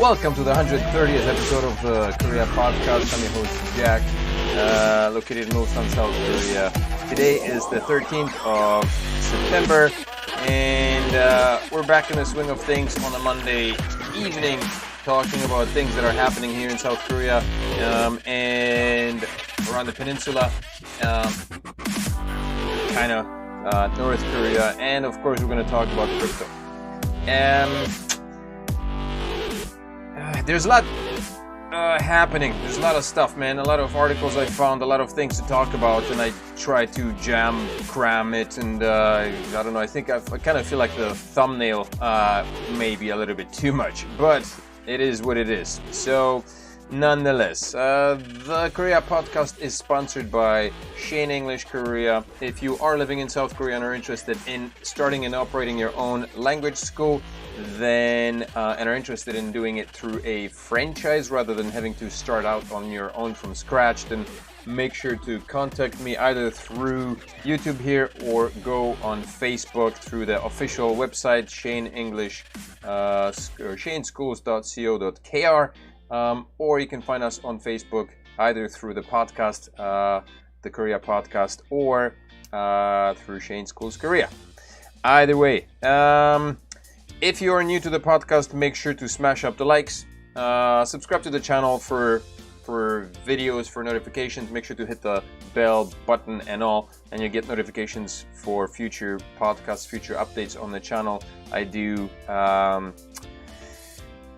Welcome to the 130th episode of the Korea podcast. I'm your host, Jack, located in Ulsan, South Korea. Today is the 13th of September, and we're back in the swing of things on a Monday evening, talking about things that are happening here in South Korea and around the peninsula, China, North Korea, and of course we're going to talk about crypto. There's a lot happening. There's a lot of stuff, man. A lot of articles I found, a lot of things to talk about, and I try to cram it, and I don't know, I think I kind of feel like the thumbnail may be a little bit too much, but it is what it is. So, nonetheless, the Korea podcast is sponsored by Shane English Korea. If you are living in South Korea and are interested in starting and operating your own language school, then and are interested in doing it through a franchise rather than having to start out on your own from scratch, then make sure to contact me either through YouTube here or go on Facebook through the official website Shane English or shaneschools.co.kr, or you can find us on Facebook either through the podcast, the Korea podcast, or through Shane Schools Korea. Either way, if you are new to the podcast, make sure to smash up the likes, subscribe to the channel for videos, for notifications. Make sure to hit the bell button and all, and you get notifications for future podcasts, future updates on the channel. I do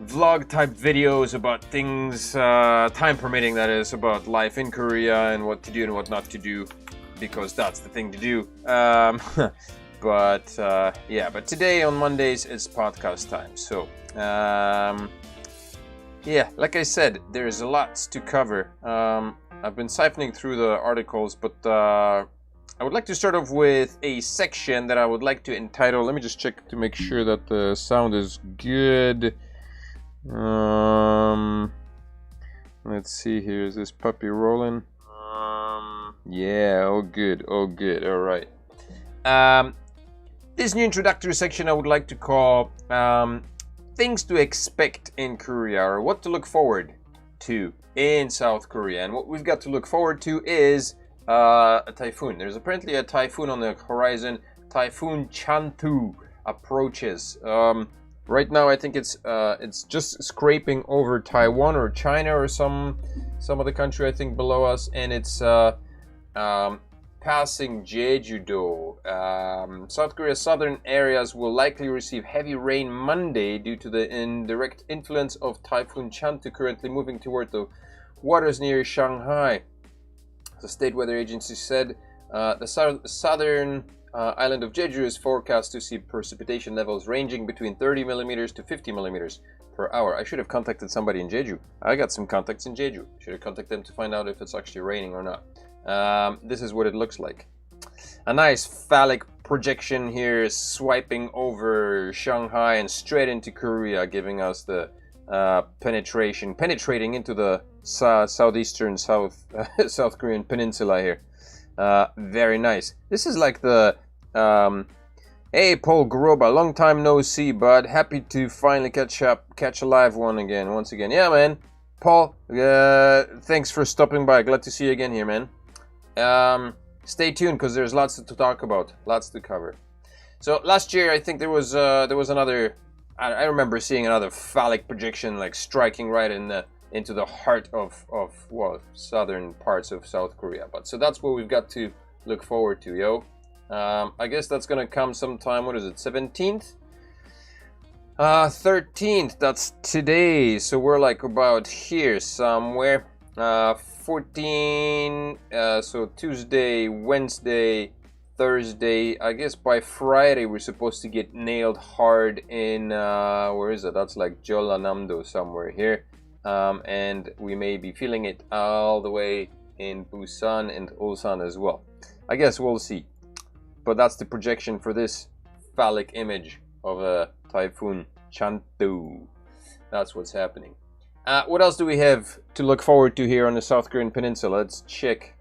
vlog type videos about things, time permitting, that is, about life in Korea and what to do and what not to do, because that's the thing to do. But today on Mondays it's podcast time. So like I said, there's a lot to cover. I've been siphoning through the articles, but I would like to start off with a section that I would like to entitle, let me just check to make sure that the sound is good. Let's see here, is this puppy rolling? Yeah, oh good, all right. This new introductory section I would like to call things to expect in Korea, or what to look forward to in South Korea. And what we've got to look forward to is a typhoon. There's apparently a typhoon on the horizon. Typhoon Chantu approaches. Right now I think it's just scraping over Taiwan or China or some other country, I think, below us, and it's passing Jeju-do. South Korea's southern areas will likely receive heavy rain Monday due to the indirect influence of Typhoon Chantu currently moving toward the waters near Shanghai. The state weather agency said the southern island of Jeju is forecast to see precipitation levels ranging between 30 millimeters to 50 millimeters per hour. I should have contacted somebody in Jeju. I got some contacts in Jeju. Should have contacted them to find out if it's actually raining or not. This is what it looks like. A nice phallic projection here swiping over Shanghai and straight into Korea, giving us the penetrating into the southeastern South Korean peninsula here. Very nice. This is like the hey Paul Garoba, long time no see, bud. Happy to finally catch a live one once again. Yeah, man. Paul, thanks for stopping by. Glad to see you again here, man. Stay tuned because there's lots to talk about, lots to cover. So last year I think there was another, I remember seeing another phallic projection like striking right into the heart of southern parts of South Korea. But so that's what we've got to look forward to, yo. I guess that's gonna come sometime, what is it, 17th? 13th, that's today, so we're like about here somewhere. 14, so Tuesday, Wednesday, Thursday. I guess by Friday we're supposed to get nailed hard in, where is it? That's like Jeollanam-do somewhere here. And we may be feeling it all the way in Busan and Ulsan as well. I guess we'll see. But that's the projection for this phallic image of a Typhoon Chantu. That's what's happening. What else do we have to look forward to here on the South Korean peninsula? Let's check.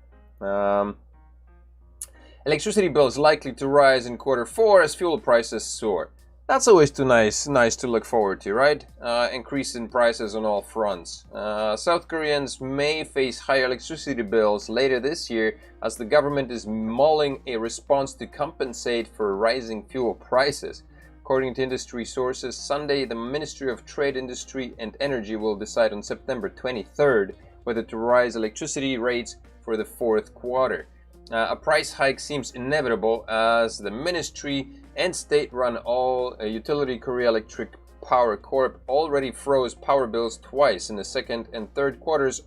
Electricity bills likely to rise in quarter 4 as fuel prices soar. That's always too nice to look forward to, right? Increase in prices on all fronts. South Koreans may face higher electricity bills later this year as the government is mulling a response to compensate for rising fuel prices. According to industry sources, Sunday the Ministry of Trade, Industry and Energy will decide on September 23rd whether to raise electricity rates for the fourth quarter. A price hike seems inevitable as the ministry and state-run all utility Korea Electric Power Corp already froze power bills twice in the second and third quarters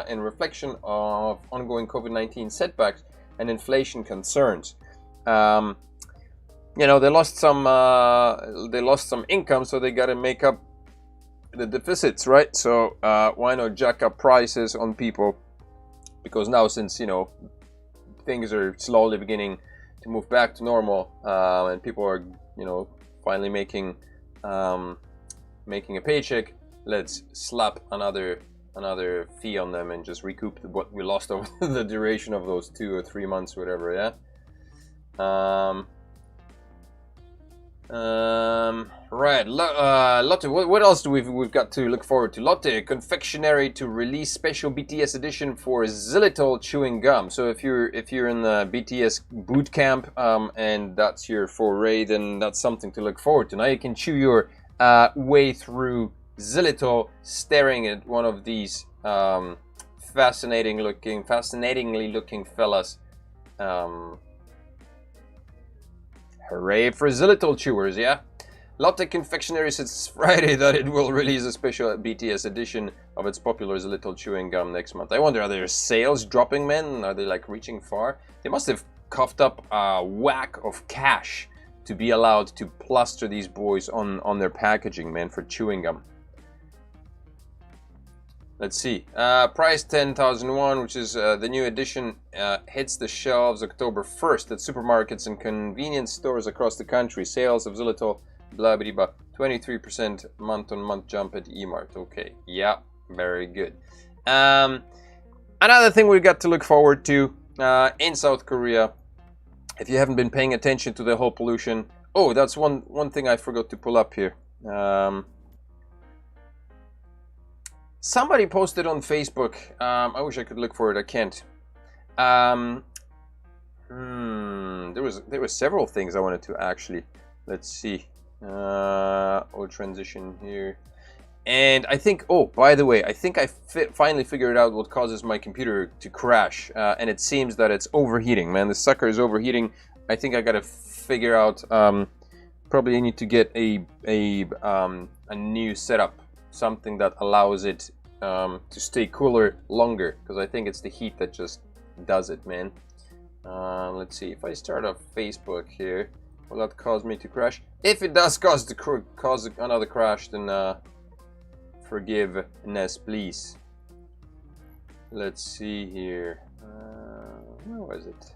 in reflection of ongoing COVID-19 setbacks and inflation concerns. You know, they lost some income, so they got to make up the deficits, right? So why not jack up prices on people? Because now, since you know things are slowly beginning to move back to normal, and people are, you know, finally making a paycheck, let's slap another fee on them and just recoup what we lost over the duration of those 2 or 3 months, whatever. Yeah. Right. Lotte, what else do we've got to look forward to? Lotte confectionary to release special BTS edition for xylitol chewing gum. So if you're in the BTS boot camp and that's your foray, then that's something to look forward to. Now you can chew your way through xylitol, staring at one of these fascinatingly looking fellas. Hooray for xylitol chewers, yeah? Lotte Confectionery says Friday that it will release a special BTS edition of its popular xylitol chewing gum next month. I wonder, are their sales dropping, man? Are they like reaching far? They must have coughed up a whack of cash to be allowed to plaster these boys on their packaging, man, for chewing gum. Let's see. Price 10,000 won, which is the new edition, hits the shelves October 1st at supermarkets and convenience stores across the country. Sales of xylitol, blah blah blah, 23% month-on-month jump at Emart. Okay, yeah, very good. Another thing we've got to look forward to in South Korea, if you haven't been paying attention to the whole pollution. Oh, that's one thing I forgot to pull up here. Somebody posted on Facebook. I wish I could look for it. I can't. There were several things I wanted to actually. Let's see. I'll transition here. And I think. Oh, by the way, I think I finally figured out what causes my computer to crash. And it seems that it's overheating. Man, the sucker is overheating. I think I gotta figure out. Probably I need to get a new setup. Something that allows it to stay cooler longer, because I think it's the heat that just does it, man. Let's see, if I start up Facebook here, will that cause me to crash? If it does cause another crash, then forgiveness, please. Let's see here. Where was it?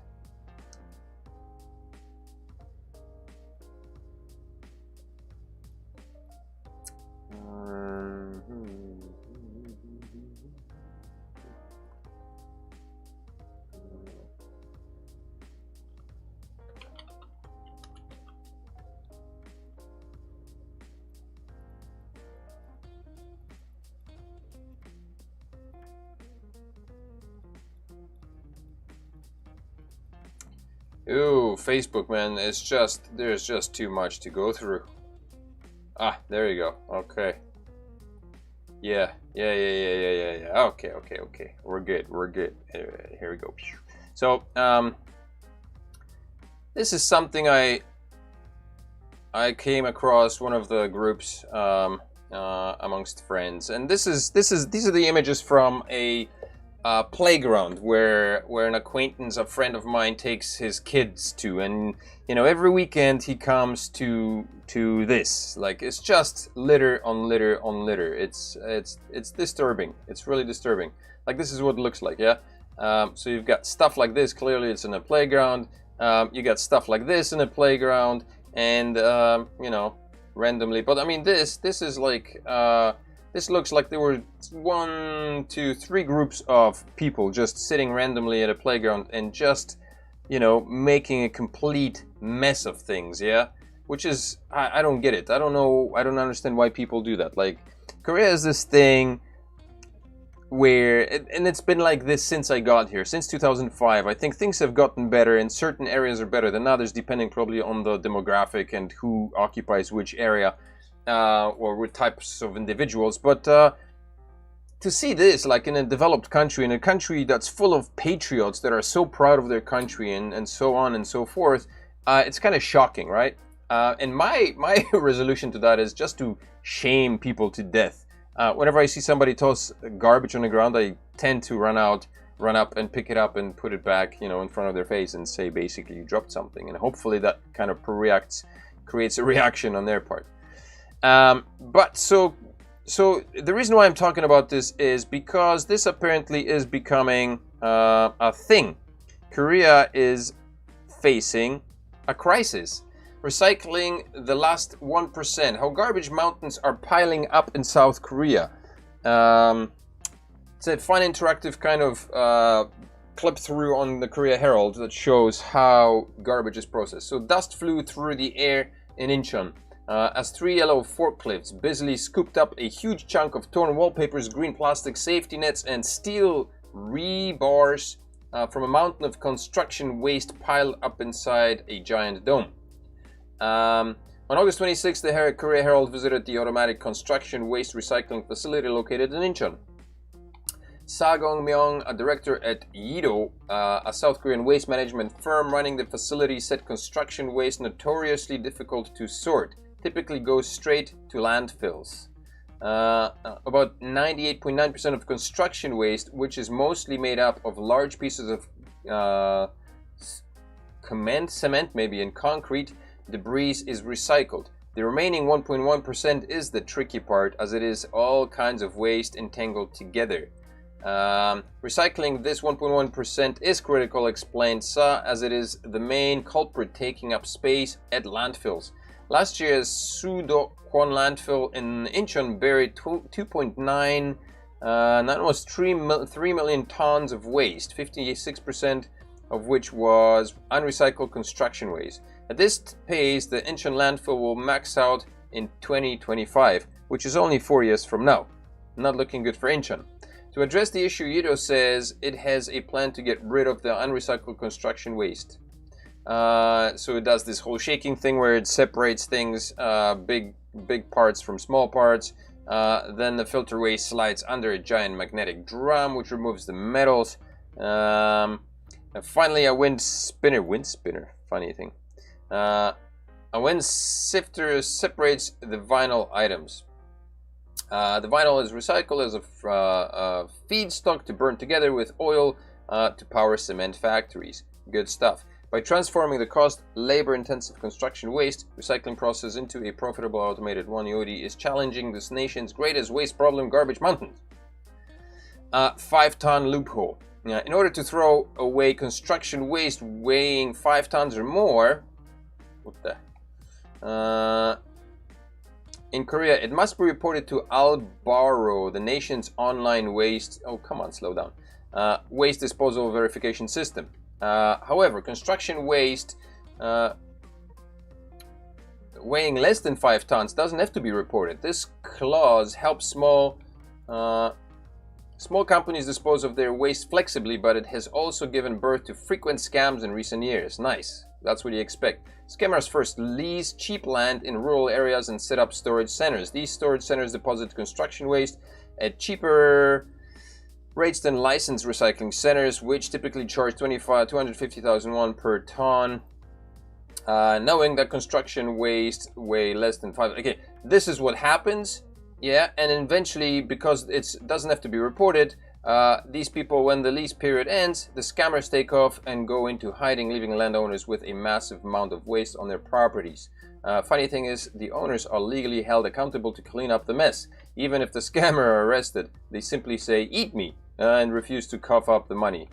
Ooh, Facebook, man, there's just too much to go through. Ah, there you go. Okay. Yeah. Okay. We're good. Here we go. So, this is something I came across one of the groups amongst friends, and these are the images from a playground where an acquaintance, a friend of mine, takes his kids to, and you know, every weekend he comes to this. Like, it's just litter on litter on litter. It's disturbing. It's really disturbing. Like, this is what it looks like, yeah. So you've got stuff like this. Clearly, it's in a playground. You got stuff like this in a playground, and you know, randomly. But I mean, this is like. This looks like there were 1, 2, 3 groups of people just sitting randomly at a playground and just, you know, making a complete mess of things, yeah? which is, I don't get it. I don't know, I don't understand why people do that. Like, Korea is this thing where, and it's been like this since I got here, since 2005. I think things have gotten better, and certain areas are better than others, depending probably on the demographic and who occupies which area, or with types of individuals. But to see this, like in a developed country, in a country that's full of patriots that are so proud of their country, and so on and so forth, it's kind of shocking, right? And my resolution to that is just to shame people to death. Whenever I see somebody toss garbage on the ground, I tend to run up and pick it up and put it back, you know, in front of their face and say, basically, you dropped something. And hopefully that kind of creates a reaction on their part. But so the reason why I'm talking about this is because this apparently is becoming a thing. Korea is facing a crisis. Recycling the last 1%. How garbage mountains are piling up in South Korea. It's a fun interactive kind of clip through on the Korea Herald that shows how garbage is processed. So dust flew through the air in Incheon as 3 yellow forklifts busily scooped up a huge chunk of torn wallpapers, green plastic safety nets, and steel rebars from a mountain of construction waste piled up inside a giant dome. On August 26th, the Korea Herald visited the automatic construction waste recycling facility located in Incheon. Sa Gong-myung, a director at Yido, a South Korean waste management firm running the facility, said construction waste, notoriously difficult to sort, typically goes straight to landfills. About 98.9% of construction waste, which is mostly made up of large pieces of cement maybe, and concrete, debris, is recycled. The remaining 1.1% is the tricky part, as it is all kinds of waste entangled together. Recycling this 1.1% is critical, explained Sa, as it is the main culprit taking up space at landfills. Last year's Sudo-kwon landfill in Incheon buried 2.9, almost 3 million tons of waste, 56% of which was unrecycled construction waste. At this pace, the Incheon landfill will max out in 2025, which is only 4 years from now. Not looking good for Incheon. To address the issue, Yido says it has a plan to get rid of the unrecycled construction waste. So it does this whole shaking thing where it separates things, big parts from small parts. Then the filter waste slides under a giant magnetic drum, which removes the metals. And finally, a wind spinner, funny thing. A wind sifter separates the vinyl items. The vinyl is recycled as a feedstock to burn together with oil to power cement factories. Good stuff. By transforming the labor-intensive construction waste recycling process into a profitable automated one, Yodi is challenging this nation's greatest waste problem, garbage mountains. 5-ton loophole. In order to throw away construction waste weighing 5 tons or more, in Korea, it must be reported to Albaro, the nation's online waste. Oh, come on, slow down. Waste disposal verification system. However, construction waste weighing less than 5 tons doesn't have to be reported. This clause helps small companies dispose of their waste flexibly, but it has also given birth to frequent scams in recent years. Nice. That's what you expect. Scammers first lease cheap land in rural areas and set up storage centers. These storage centers deposit construction waste at cheaper rates than licensed recycling centers, which typically charge 250,000 won per ton. Knowing that construction waste weigh less than 5. Okay, this is what happens. Yeah, and eventually, because it doesn't have to be reported, these people, when the lease period ends, the scammers take off and go into hiding, leaving landowners with a massive amount of waste on their properties. Funny thing is, the owners are legally held accountable to clean up the mess. Even if the scammer are arrested, they simply say, "Eat me," and refuse to cough up the money.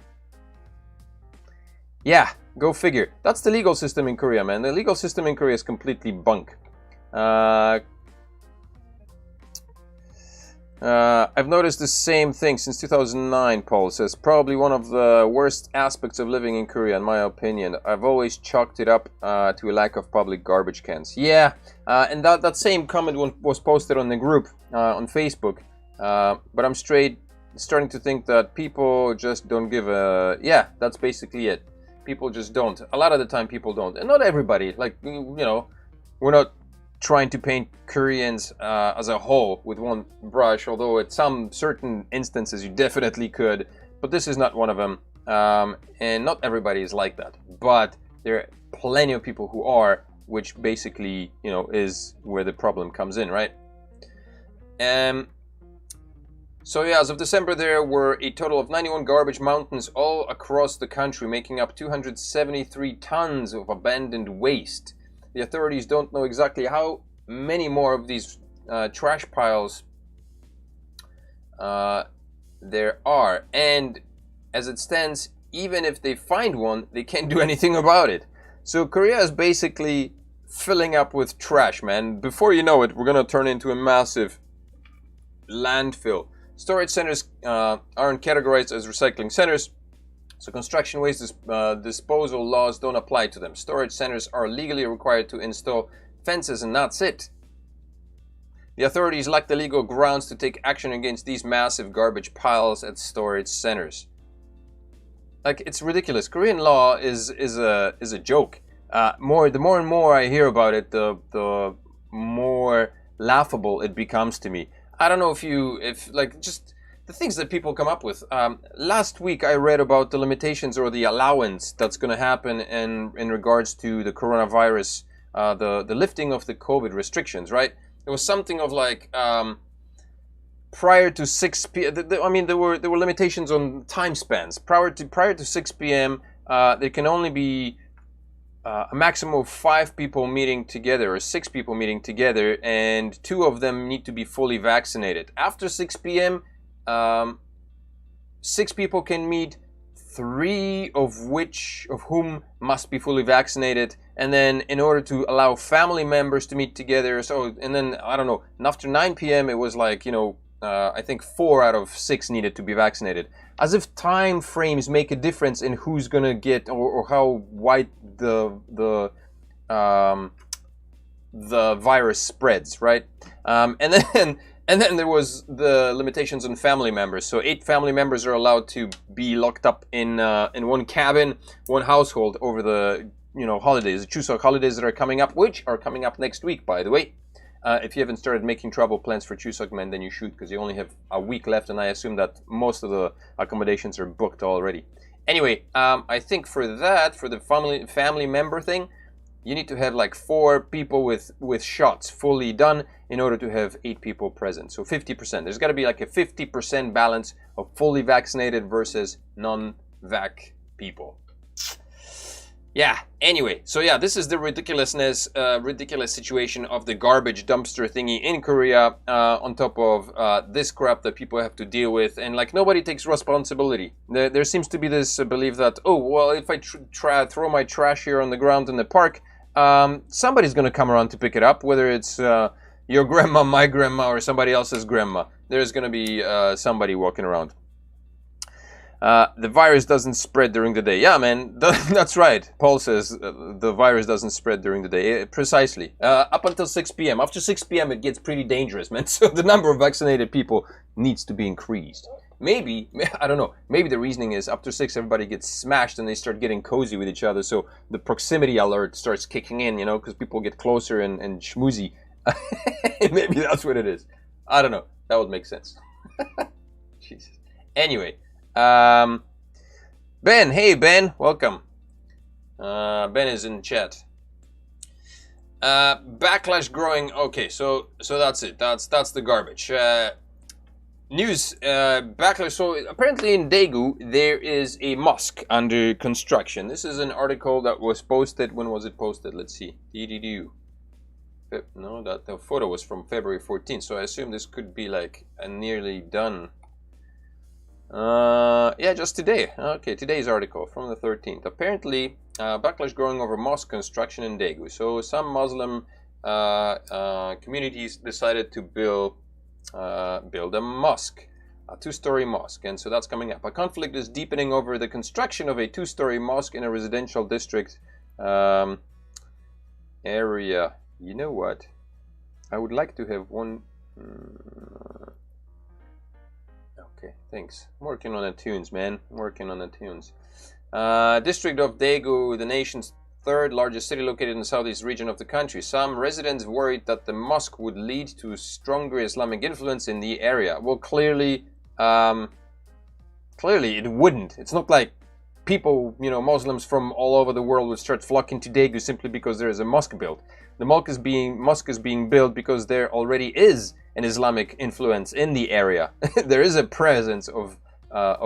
Yeah, go figure. That's the legal system in Korea, man. The legal system in Korea is completely bunk. I've noticed the same thing since 2009, Paul says. Probably one of the worst aspects of living in Korea, in my opinion. I've always chalked it up to a lack of public garbage cans. Yeah, and that same comment was posted on the group on Facebook. But I'm starting to think that people just don't give a... Yeah, that's basically it. People just don't. A lot of the time people don't. And not everybody. Like, you know, we're not trying to paint Koreans as a whole with one brush, although at some certain instances you definitely could, but this is not one of them, and not everybody is like that, but there are plenty of people who are, which basically, you know, is where the problem comes in, right? So yeah, as of December there were a total of 91 garbage mountains all across the country, making up 273 tons of abandoned waste. The authorities don't know exactly how many more of these trash piles there are. And as it stands, even if they find one, they can't do anything about it. So Korea is basically filling up with trash, man. Before you know it, we're going to turn into a massive landfill. Storage centers aren't categorized as recycling centers. So construction waste disposal laws don't apply to them. Storage centers are legally required to install fences and that's it. The authorities lack the legal grounds to take action against these massive garbage piles at storage centers. Like, it's ridiculous. Korean law is a joke. The more and more I hear about it, the more laughable it becomes to me. I don't know if just the things that people come up with. Last week I read about the limitations or the allowance that's going to happen in regards to the coronavirus, the lifting of the COVID restrictions, right? It was something of like prior to 6 p.m. I mean, there were limitations on time spans. Prior to 6 p.m. There can only be a maximum of 5 people meeting together or 6 people meeting together, and 2 of them need to be fully vaccinated. After 6 p.m. 6 people can meet, 3 of whom must be fully vaccinated, and then in order to allow family members to meet together, so, and then I don't know, and after 9 p.m. it was like, you know, I think 4 out of 6 needed to be vaccinated. As if time frames make a difference in who's gonna get or how wide the virus spreads, right? And then there was the limitations on family members. So 8 family members are allowed to be locked up in one cabin, one household over the holidays, the Chuseok holidays that are coming up, which are coming up next week, by the way. If you haven't started making travel plans for Chuseok, man, then you should, because you only have a week left, and I assume that most of the accommodations are booked already. Anyway, I think for the family member thing, you need to have like 4 people with shots fully done in order to have 8 people present. So 50%. There's got to be like a 50% balance of fully vaccinated versus non-vac people. Yeah, anyway, so yeah, this is the ridiculous situation of the garbage dumpster thingy in Korea, on top of this crap that people have to deal with, and like nobody takes responsibility. There seems to be this belief that, oh, well, if I throw my trash here on the ground in the park, somebody's gonna come around to pick it up, whether it's your grandma, my grandma, or somebody else's grandma. There's gonna be somebody walking around. The virus doesn't spread during the day. Yeah, man, that's right. Paul says the virus doesn't spread during the day. Precisely. Up until 6 p.m. After 6 p.m. it gets pretty dangerous, man. So the number of vaccinated people needs to be increased. Maybe, I don't know, maybe the reasoning is after 6 everybody gets smashed and they start getting cozy with each other. So the proximity alert starts kicking in, because people get closer and schmoozy. Maybe that's what it is. I don't know. That would make sense. Jesus. Anyway. Ben, hey Ben, welcome. Ben is in chat. Backlash growing. Okay, so that's it. That's the garbage. News. Backlash. So apparently in Daegu there is a mosque under construction. This is an article that was posted. When was it posted? Let's see. No, that the photo was from February 14th. So I assume this could be like a nearly done. Yeah, just today. Okay, today's article from the 13th. Apparently, backlash growing over mosque construction in Daegu. So some Muslim communities decided to build build a mosque, a 2-story mosque, and so that's coming up. A conflict is deepening over the construction of a 2-story mosque in a residential district area. You know what? I would like to have one. Okay, thanks. I'm working on the tunes, man. I'm working on the tunes. District of Daegu, the nation's 3rd largest city located in the southeast region of the country. Some residents worried that the mosque would lead to stronger Islamic influence in the area. Well, clearly it wouldn't. It's not like people, Muslims from all over the world would start flocking to Daegu simply because there is a mosque built. The mosque is being built because there already is an Islamic influence in the area. There is a presence of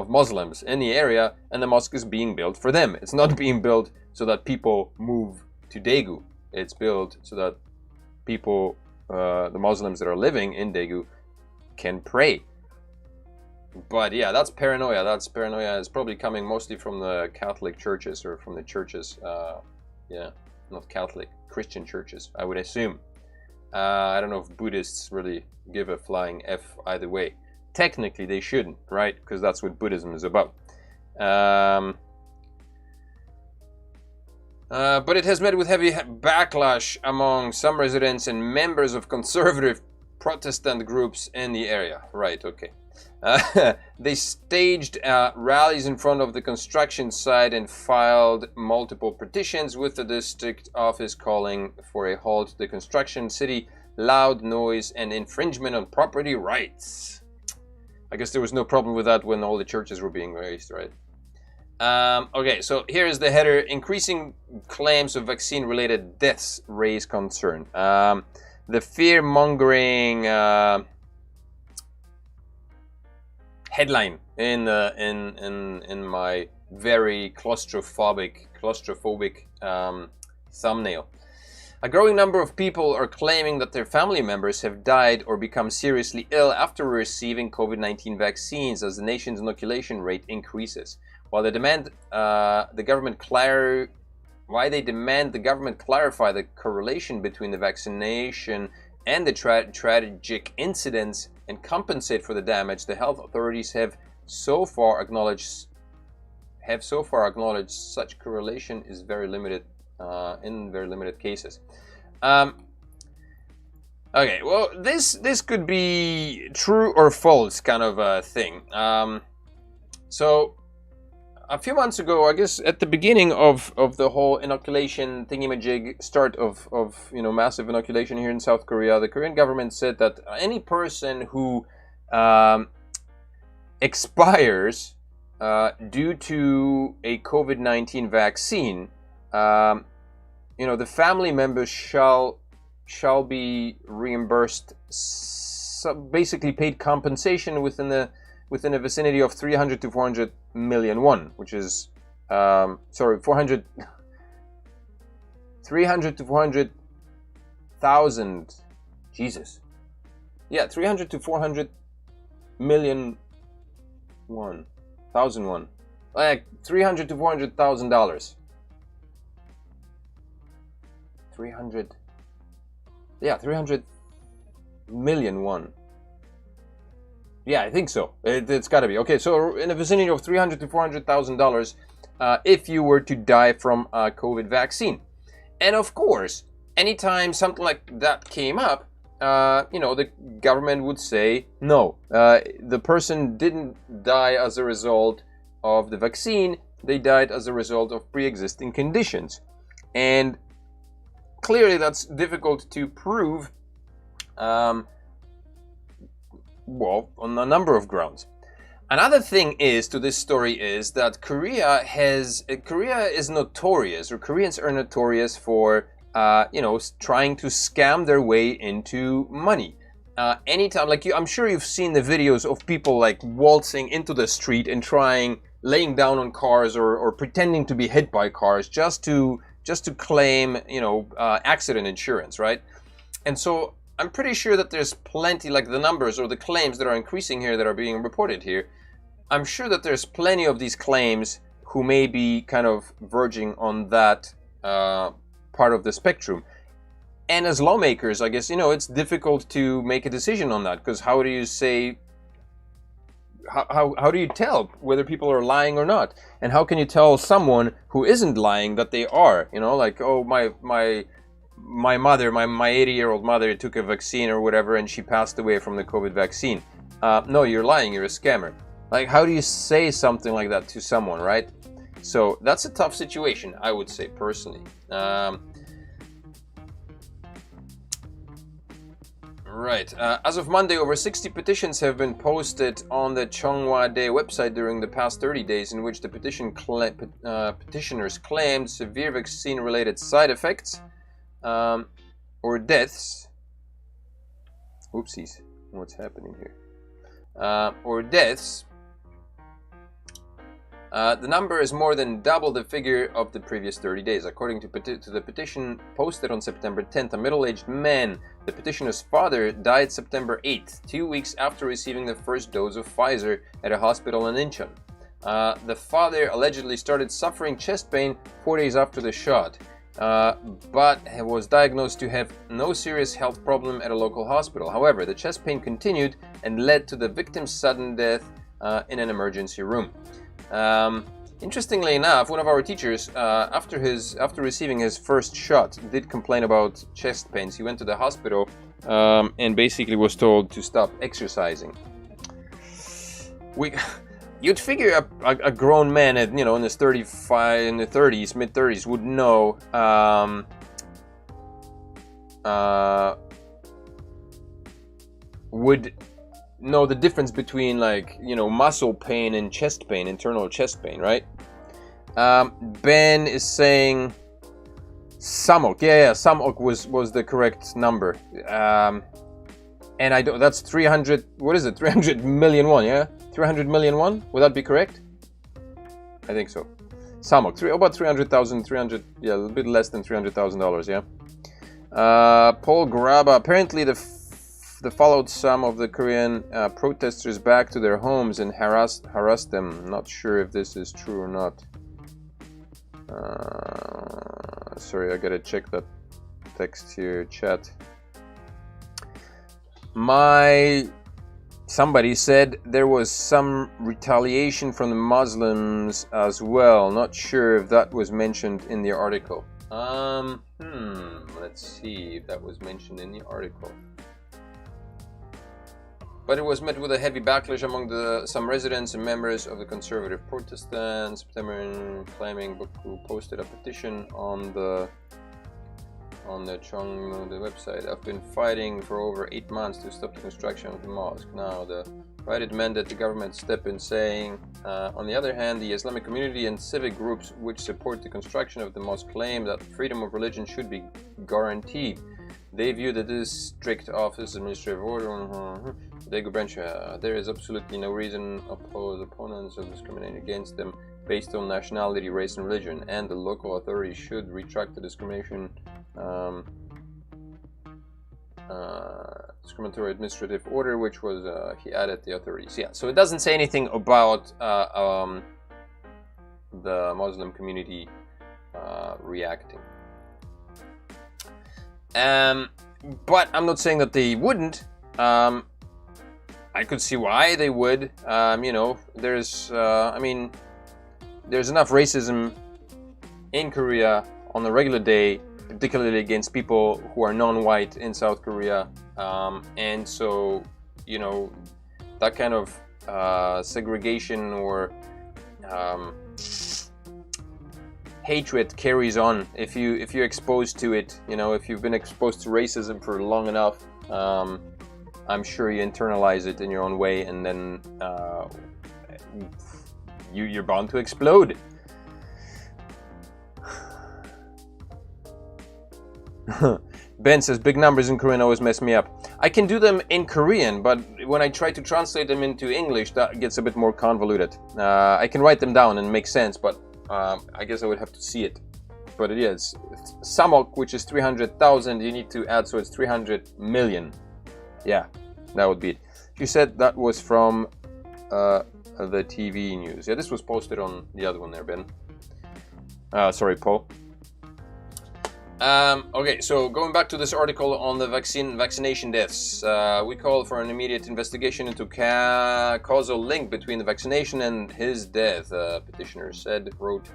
Muslims in the area, and the mosque is being built for them. It's not being built so that people move to Daegu. It's built so that people, the Muslims that are living in Daegu, can pray. But yeah, that's paranoia. That's paranoia is probably coming mostly from the Catholic churches, or from the churches, yeah, not Catholic, Christian churches, I would assume. I don't know if Buddhists really give a flying F either way. Technically, they shouldn't, right? Because that's what Buddhism is about. But it has met with heavy backlash among some residents and members of conservative Protestant groups in the area. Right, okay. They staged rallies in front of the construction site and filed multiple petitions with the district office calling for a halt to the construction, city, loud noise, and infringement on property rights. I guess there was no problem with that when all the churches were being raised, right? Okay, so here is the header. Increasing claims of vaccine-related deaths raise concern. The fear-mongering headline in my very claustrophobic thumbnail. A growing number of people are claiming that their family members have died or become seriously ill after receiving COVID-19 vaccines as the nation's inoculation rate increases. While they demand the government clarify the correlation between the vaccination and the tragic incidents and compensate for the damage, the health authorities have so far acknowledged such correlation is very limited in very limited cases. Okay, well, this could be true or false kind of a thing. So a few months ago, I guess at the beginning of the whole inoculation thingamajig start of massive inoculation here in South Korea, the Korean government said that any person who expires due to a COVID-19 vaccine, the family members shall be reimbursed, basically paid compensation within a vicinity of 300 to 400 million won, which is 300 to 400,000. Jesus. Yeah, 300 to 400 million won. Thousand won. Like $300 to $400,000. 300 million won. Yeah, I think so. It's got to be. Okay, so in the vicinity of $300 to $400,000 if you were to die from a COVID vaccine. And of course, anytime something like that came up, the government would say, no, the person didn't die as a result of the vaccine. They died as a result of pre-existing conditions. And clearly that's difficult to prove, well, on a number of grounds. Another thing is to this story is that Koreans are notorious for trying to scam their way into money. Anytime, I'm sure you've seen the videos of people like waltzing into the street and laying down on cars or pretending to be hit by cars just to claim, accident insurance, right? And so I'm pretty sure that there's plenty, like the numbers or the claims that are increasing here that are being reported here. I'm sure that there's plenty of these claims who may be kind of verging on that part of the spectrum. And as lawmakers, I guess, it's difficult to make a decision on that, because how do you say, how do you tell whether people are lying or not? And how can you tell someone who isn't lying that they are? Like, oh, my mother, my 80-year-old mother took a vaccine or whatever, and she passed away from the COVID vaccine. No, you're lying, you're a scammer. Like, how do you say something like that to someone, right? So that's a tough situation, I would say, personally. Right. As of Monday, over 60 petitions have been posted on the Chonghwa-dae website during the past 30 days, in which the petitioners claimed severe vaccine-related side effects or deaths. Oopsies. What's happening here? Or deaths. The number is more than double the figure of the previous 30 days. According to the petition posted on September 10th, a middle-aged man, the petitioner's father, died September 8th, 2 weeks after receiving the first dose of Pfizer at a hospital in Incheon. The father allegedly started suffering chest pain 4 days after the shot, but was diagnosed to have no serious health problem at a local hospital. However, the chest pain continued and led to the victim's sudden death in an emergency room. Interestingly enough, one of our teachers, after receiving his first shot, did complain about chest pains. He went to the hospital and basically was told to stop exercising. You'd figure a grown man at, in his 35, in the 30s, mid 30s, would know the difference between, like, muscle pain and chest pain, internal chest pain, right? Ben is saying samok. Yeah, samok was the correct number. And that's 300, what is it? 300 million won, yeah? 300 million won? Would that be correct? I think so. Samok, about 300,000, yeah, a little bit less than $300,000, yeah? Paul Graba, apparently the followed some of the Korean protesters back to their homes and harassed them. Not sure if this is true or not. Sorry, I gotta check that text here, chat. Somebody said there was some retaliation from the Muslims as well. Not sure if that was mentioned in the article. Let's see if that was mentioned in the article. But it was met with a heavy backlash among some residents and members of the conservative Protestants. September, claiming who posted a petition on the Chonghwa website. I've been fighting for over 8 months to stop the construction of the mosque. Now the right demand that the government step in, saying, on the other hand, the Islamic community and civic groups which support the construction of the mosque claim that freedom of religion should be guaranteed. They view the district office administrative order Daegu branch. There is absolutely no reason opponents of discriminating against them based on nationality, race, and religion, and the local authorities should retract the discriminatory administrative order, which was he added the authorities. Yeah, so it doesn't say anything about the Muslim community reacting. But I'm not saying that they wouldn't. I could see why they would. There's enough racism in Korea on a regular day, particularly against people who are non-white in South Korea. And so, that kind of segregation or hatred carries on if you're exposed to it. If you've been exposed to racism for long enough, I'm sure you internalize it in your own way, and then you're bound to explode. Ben says big numbers in Korean always mess me up. I can do them in Korean, but when I try to translate them into English, that gets a bit more convoluted. I can write them down and make sense, but I guess I would have to see it. But it is samok, which is 300,000. You need to add, so it's 300 million. Yeah, that would be it. You said that was from the TV news. Yeah, this was posted on the other one there, Ben. Sorry, Paul. Okay, so going back to this article on the vaccination deaths, we call for an immediate investigation into causal link between the vaccination and his death. Petitioner wrote,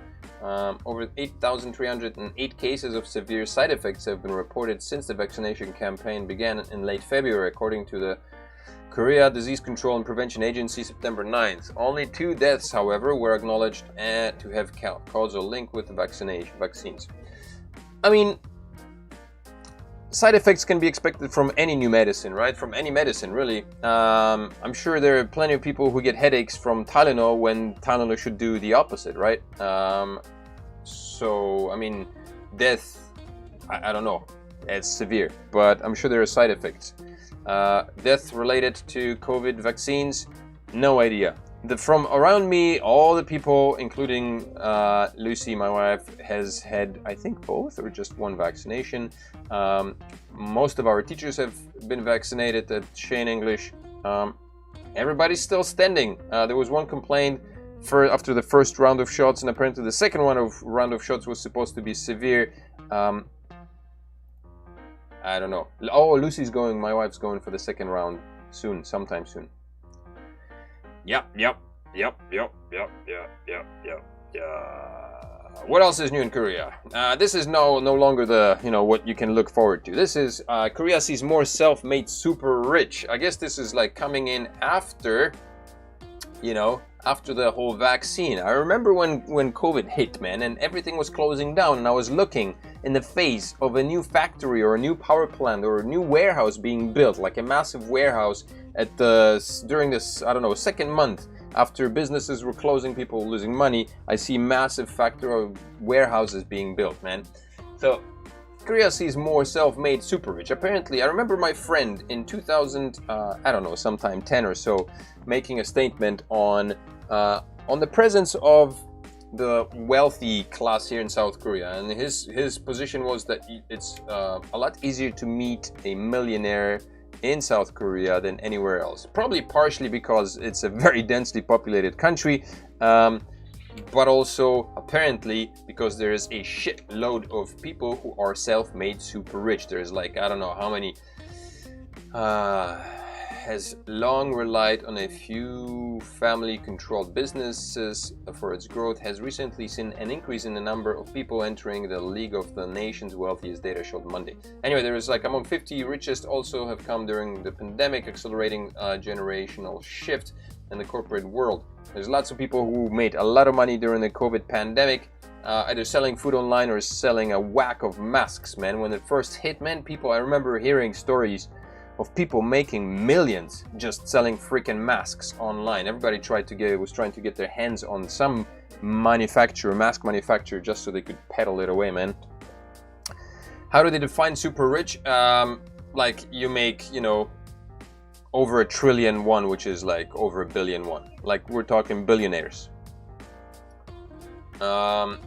over 8,308 cases of severe side effects have been reported since the vaccination campaign began in late February, according to the Korea Disease Control and Prevention Agency, September 9th. Only 2 deaths, however, were acknowledged to have causal link with the vaccines. I mean, side effects can be expected from any new medicine, right? From any medicine, really. I'm sure there are plenty of people who get headaches from Tylenol when Tylenol should do the opposite, right? So, I mean, death, I don't know. It's severe, but I'm sure there are side effects. Death related to COVID vaccines, no idea. From around me, all the people, including Lucy, my wife, has had, I think, both or just one vaccination. Most of our teachers have been vaccinated at Shane English. Everybody's still standing. There was one complaint after the first round of shots, and apparently the second round of shots was supposed to be severe. I don't know. Oh, my wife's going for the second round soon, sometime soon. Yep. What else is new in Korea? This is no longer the, what you can look forward to. This is Korea sees more self-made super rich. I guess this is like coming in after, after the whole vaccine. I remember when COVID hit, man, and everything was closing down, and I was looking in the face of a new factory or a new power plant or a new warehouse being built, like a massive warehouse during this, I don't know, second month after businesses were closing, people losing money. I see massive factory warehouses being built, man. So Korea sees more self-made super rich. Apparently, I remember my friend in 2000, I don't know, sometime 10 or so, making a statement on the presence of the wealthy class here in South Korea, and his position was that it's a lot easier to meet a millionaire in South Korea than anywhere else. Probably partially because it's a very densely populated country, but also apparently because there is a shitload of people who are self-made super rich. There's like, I don't know how many, has long relied on a few family-controlled businesses for its growth, has recently seen an increase in the number of people entering the league of the nation's wealthiest, data showed Monday. Anyway, there is like among 50 richest also have come during the pandemic, accelerating a generational shift in the corporate world. There's lots of people who made a lot of money during the COVID pandemic, either selling food online or selling a whack of masks, man. When it first hit, man, I remember hearing stories of people making millions just selling freaking masks online. Everybody was trying to get their hands on some mask manufacturer, just so they could peddle it away, man. How do they define super rich? Like you make, over 1 trillion won, which is like over 1 billion won. Like we're talking billionaires. From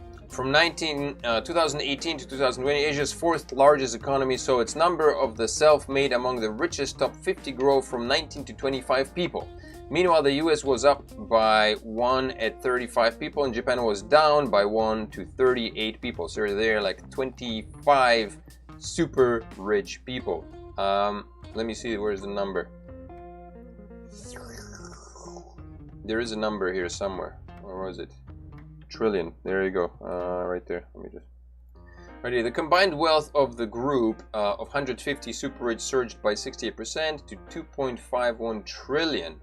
2018 to 2020, Asia's fourth largest economy saw its number of the self-made among the richest top 50 grow from 19 to 25 people. Meanwhile, the US was up by 1 at 35 people, and Japan was down by 1 to 38 people. So they're like 25 super rich people. Let me see, where's the number? There is a number here somewhere. Where was it? Trillion. There you go. Right there. Let me just. Right here. The combined wealth of the group of 150 super rich surged by 68% to 2.51 trillion.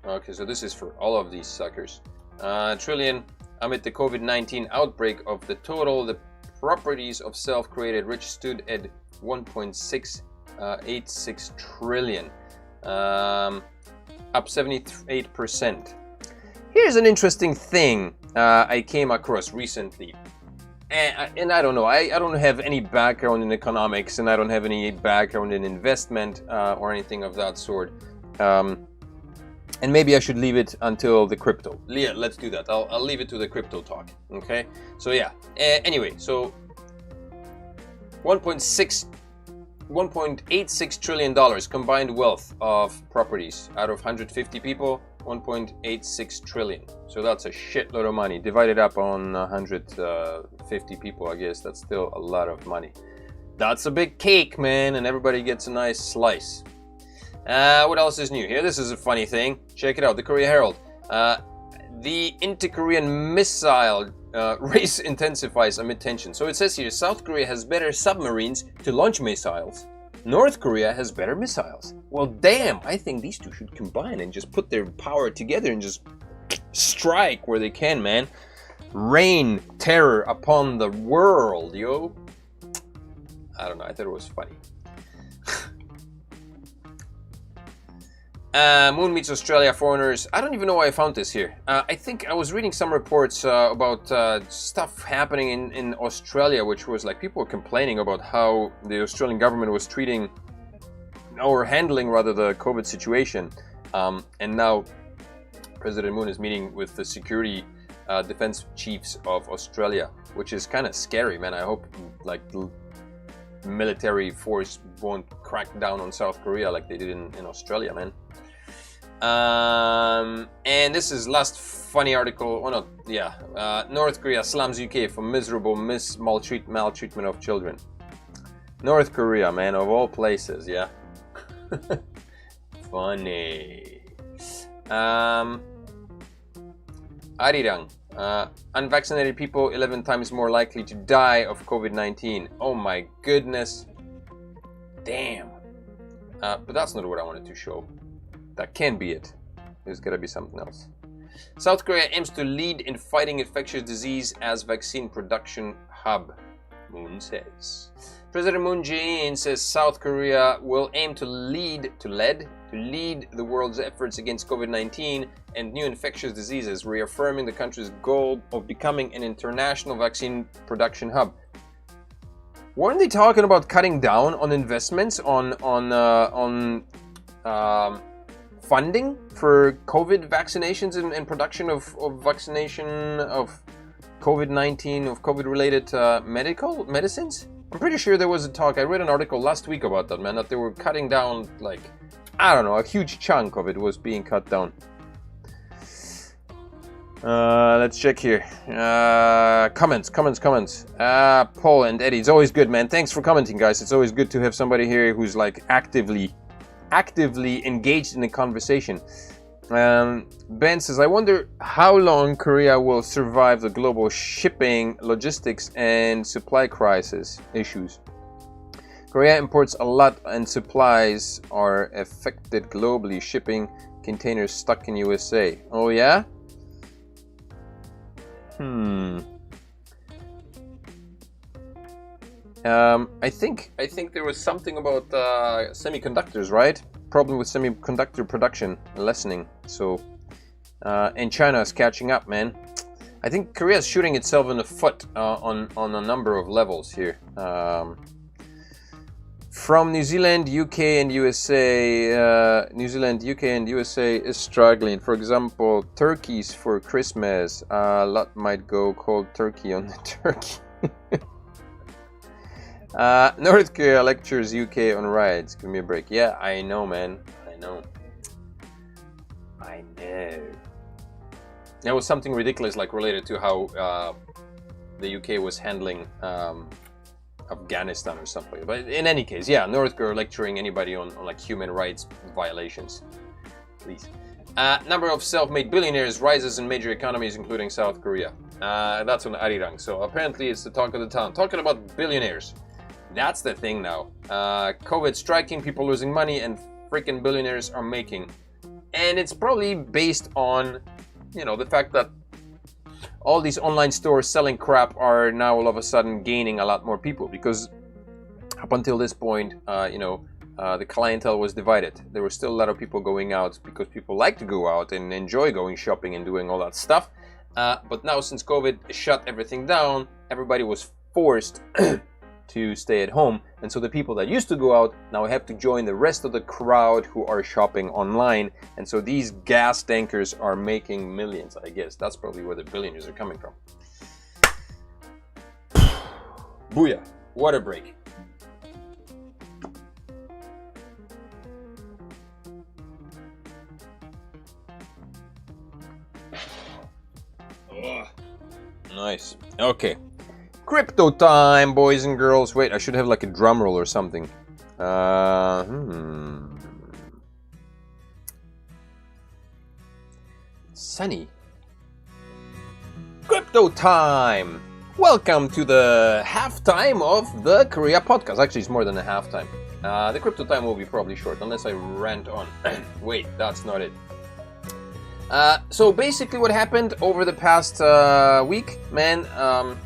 Okay, so this is for all of these suckers. Trillion. Amid the COVID-19 outbreak, of the total, the properties of self-created rich stood at 1.686 trillion, up 78%. Here's an interesting thing I came across recently, and I don't know, I don't have any background in economics, and I don't have any background in investment or anything of that sort, and maybe I should leave it until the crypto. Yeah, let's do that. I'll leave it to the crypto talk, okay? So yeah, anyway, so $1.86 trillion combined wealth of properties out of 150 people. 1.86 trillion. So that's a shitload of money. Divided up on 150 people, I guess. That's still a lot of money. That's a big cake, man, and everybody gets a nice slice. What else is new here? This is a funny thing. Check it out. The Korea Herald. The inter-Korean missile race intensifies amid tension. So it says here, South Korea has better submarines to launch missiles. North Korea has better missiles. Well, damn, I think these two should combine and just put their power together and just strike where they can, man. Rain terror upon the world, yo. I don't know, I thought it was funny. Moon meets Australia foreigners. I don't even know why I found this here. I think I was reading some reports about stuff happening in Australia, which was like people were complaining about how the Australian government was treating or handling rather the COVID situation. And now President Moon is meeting with the security defense chiefs of Australia, which is kind of scary, man. I hope like the military force won't crack down on South Korea like they did in Australia, man. And this is last funny article. Oh no, yeah. North Korea slams UK for miserable maltreatment of children. North Korea, man, of all places, yeah. Funny. Arirang. Unvaccinated people 11 times more likely to die of COVID-19. Oh my goodness. Damn. But that's not what I wanted to show. That can't be it. There's gotta be something else. South Korea aims to lead in fighting infectious disease as vaccine production hub, Moon says. President Moon Jae-in says South Korea will aim to lead the world's efforts against COVID-19 and new infectious diseases, reaffirming the country's goal of becoming an international vaccine production hub. Weren't they talking about cutting down on investments on funding for COVID vaccinations and production of vaccination of COVID-19, of COVID-related medicines? I'm pretty sure there was a talk. I read an article last week about that, man, that they were cutting down, like, I don't know, a huge chunk of it was being cut down. Let's check here. Comments. Paul and Eddie, it's always good, man. Thanks for commenting, guys. It's always good to have somebody here who's like actively engaged in the conversation. Ben says, I wonder how long Korea will survive the global shipping, logistics, and supply crisis issues. Korea imports a lot and supplies are affected globally. Shipping containers stuck in USA. Oh yeah? I think there was something about semiconductors, right? Problem with semiconductor production lessening. So, and China is catching up, man. I think Korea is shooting itself in the foot on a number of levels here. From New Zealand, UK, and USA, is struggling. For example, turkeys for Christmas. Lot might go cold turkey on the turkey. North Korea lectures UK on riots. Give me a break. Yeah, I know, man. I know. There was something ridiculous, like related to how the UK was handling Afghanistan or something. But in any case, yeah, North Korea lecturing anybody on like human rights violations. Please. Number of self-made billionaires rises in major economies, including South Korea. That's on Arirang. So apparently it's the talk of the town. Talking about billionaires. That's the thing now. COVID striking, people losing money, and freaking billionaires are making. And it's probably based on, you know, the fact that all these online stores selling crap are now all of a sudden gaining a lot more people, because up until this point, the clientele was divided. There were still a lot of people going out because people like to go out and enjoy going shopping and doing all that stuff. But now, since COVID shut everything down, everybody was forced to stay at home, and so the people that used to go out now have to join the rest of the crowd who are shopping online, and so these gas tankers are making millions. I guess that's probably where the billionaires are coming from. Booyah! Water break. Oh, nice. Okay. Crypto time, boys and girls. Wait, I should have like a drum roll or something. Sunny. Crypto time! Welcome to the halftime of the Korea podcast. Actually, it's more than a halftime. The crypto time will be probably short, unless I rant on. Wait, that's not it. So basically what happened over the past week, man,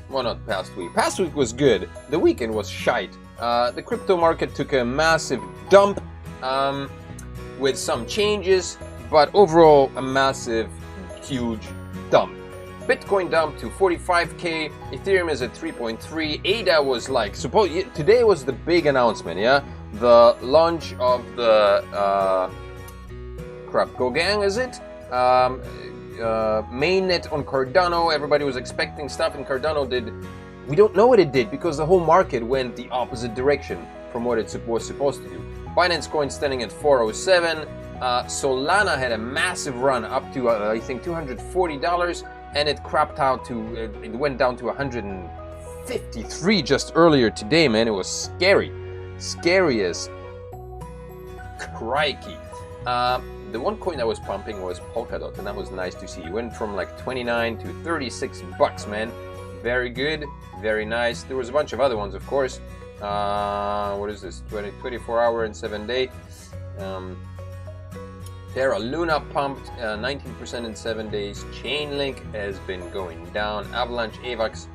well, not past week. Past week was good. The weekend was shite. The crypto market took a massive dump with some changes, but overall a massive, huge dump. Bitcoin dumped to 45k, Ethereum is at 3.3, ADA was like, today was the big announcement, yeah? The launch of the Crypto gang, is it? Mainnet on Cardano. Everybody was expecting stuff, and Cardano did. We don't know what it did because the whole market went the opposite direction from what it was supposed to do. Binance Coin standing at 407. Solana had a massive run up to I think $240, and it crapped out to it went down to 153 just earlier today. Man, it was scary as crikey. The one coin that was pumping was Polkadot, and that was nice to see. It went from like 29 to 36 bucks, man. Very good, very nice. There was a bunch of other ones, of course. What is this? 24 hour and 7 day. Terra Luna pumped 19% in 7 days. Chainlink has been going down. Avalanche, AVAX,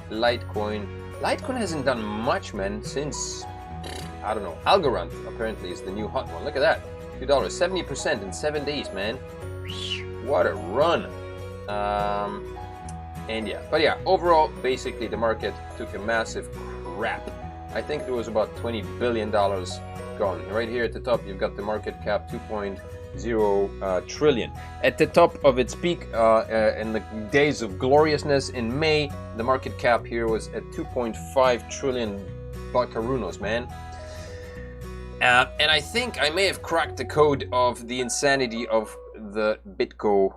Litecoin. Litecoin hasn't done much, man, since, I don't know. Algorand apparently is the new hot one. Look at that. $2, 70% in 7 days, man. What a run. And yeah, but yeah, overall, basically the market took a massive crap. I think there was about $20 billion gone. Right here at the top, you've got the market cap 2.0 trillion. At the top of its peak in the days of gloriousness in May, the market cap here was at 2.5 trillion buckarunos, man. And I think I may have cracked the code of the insanity of the Bitcoin.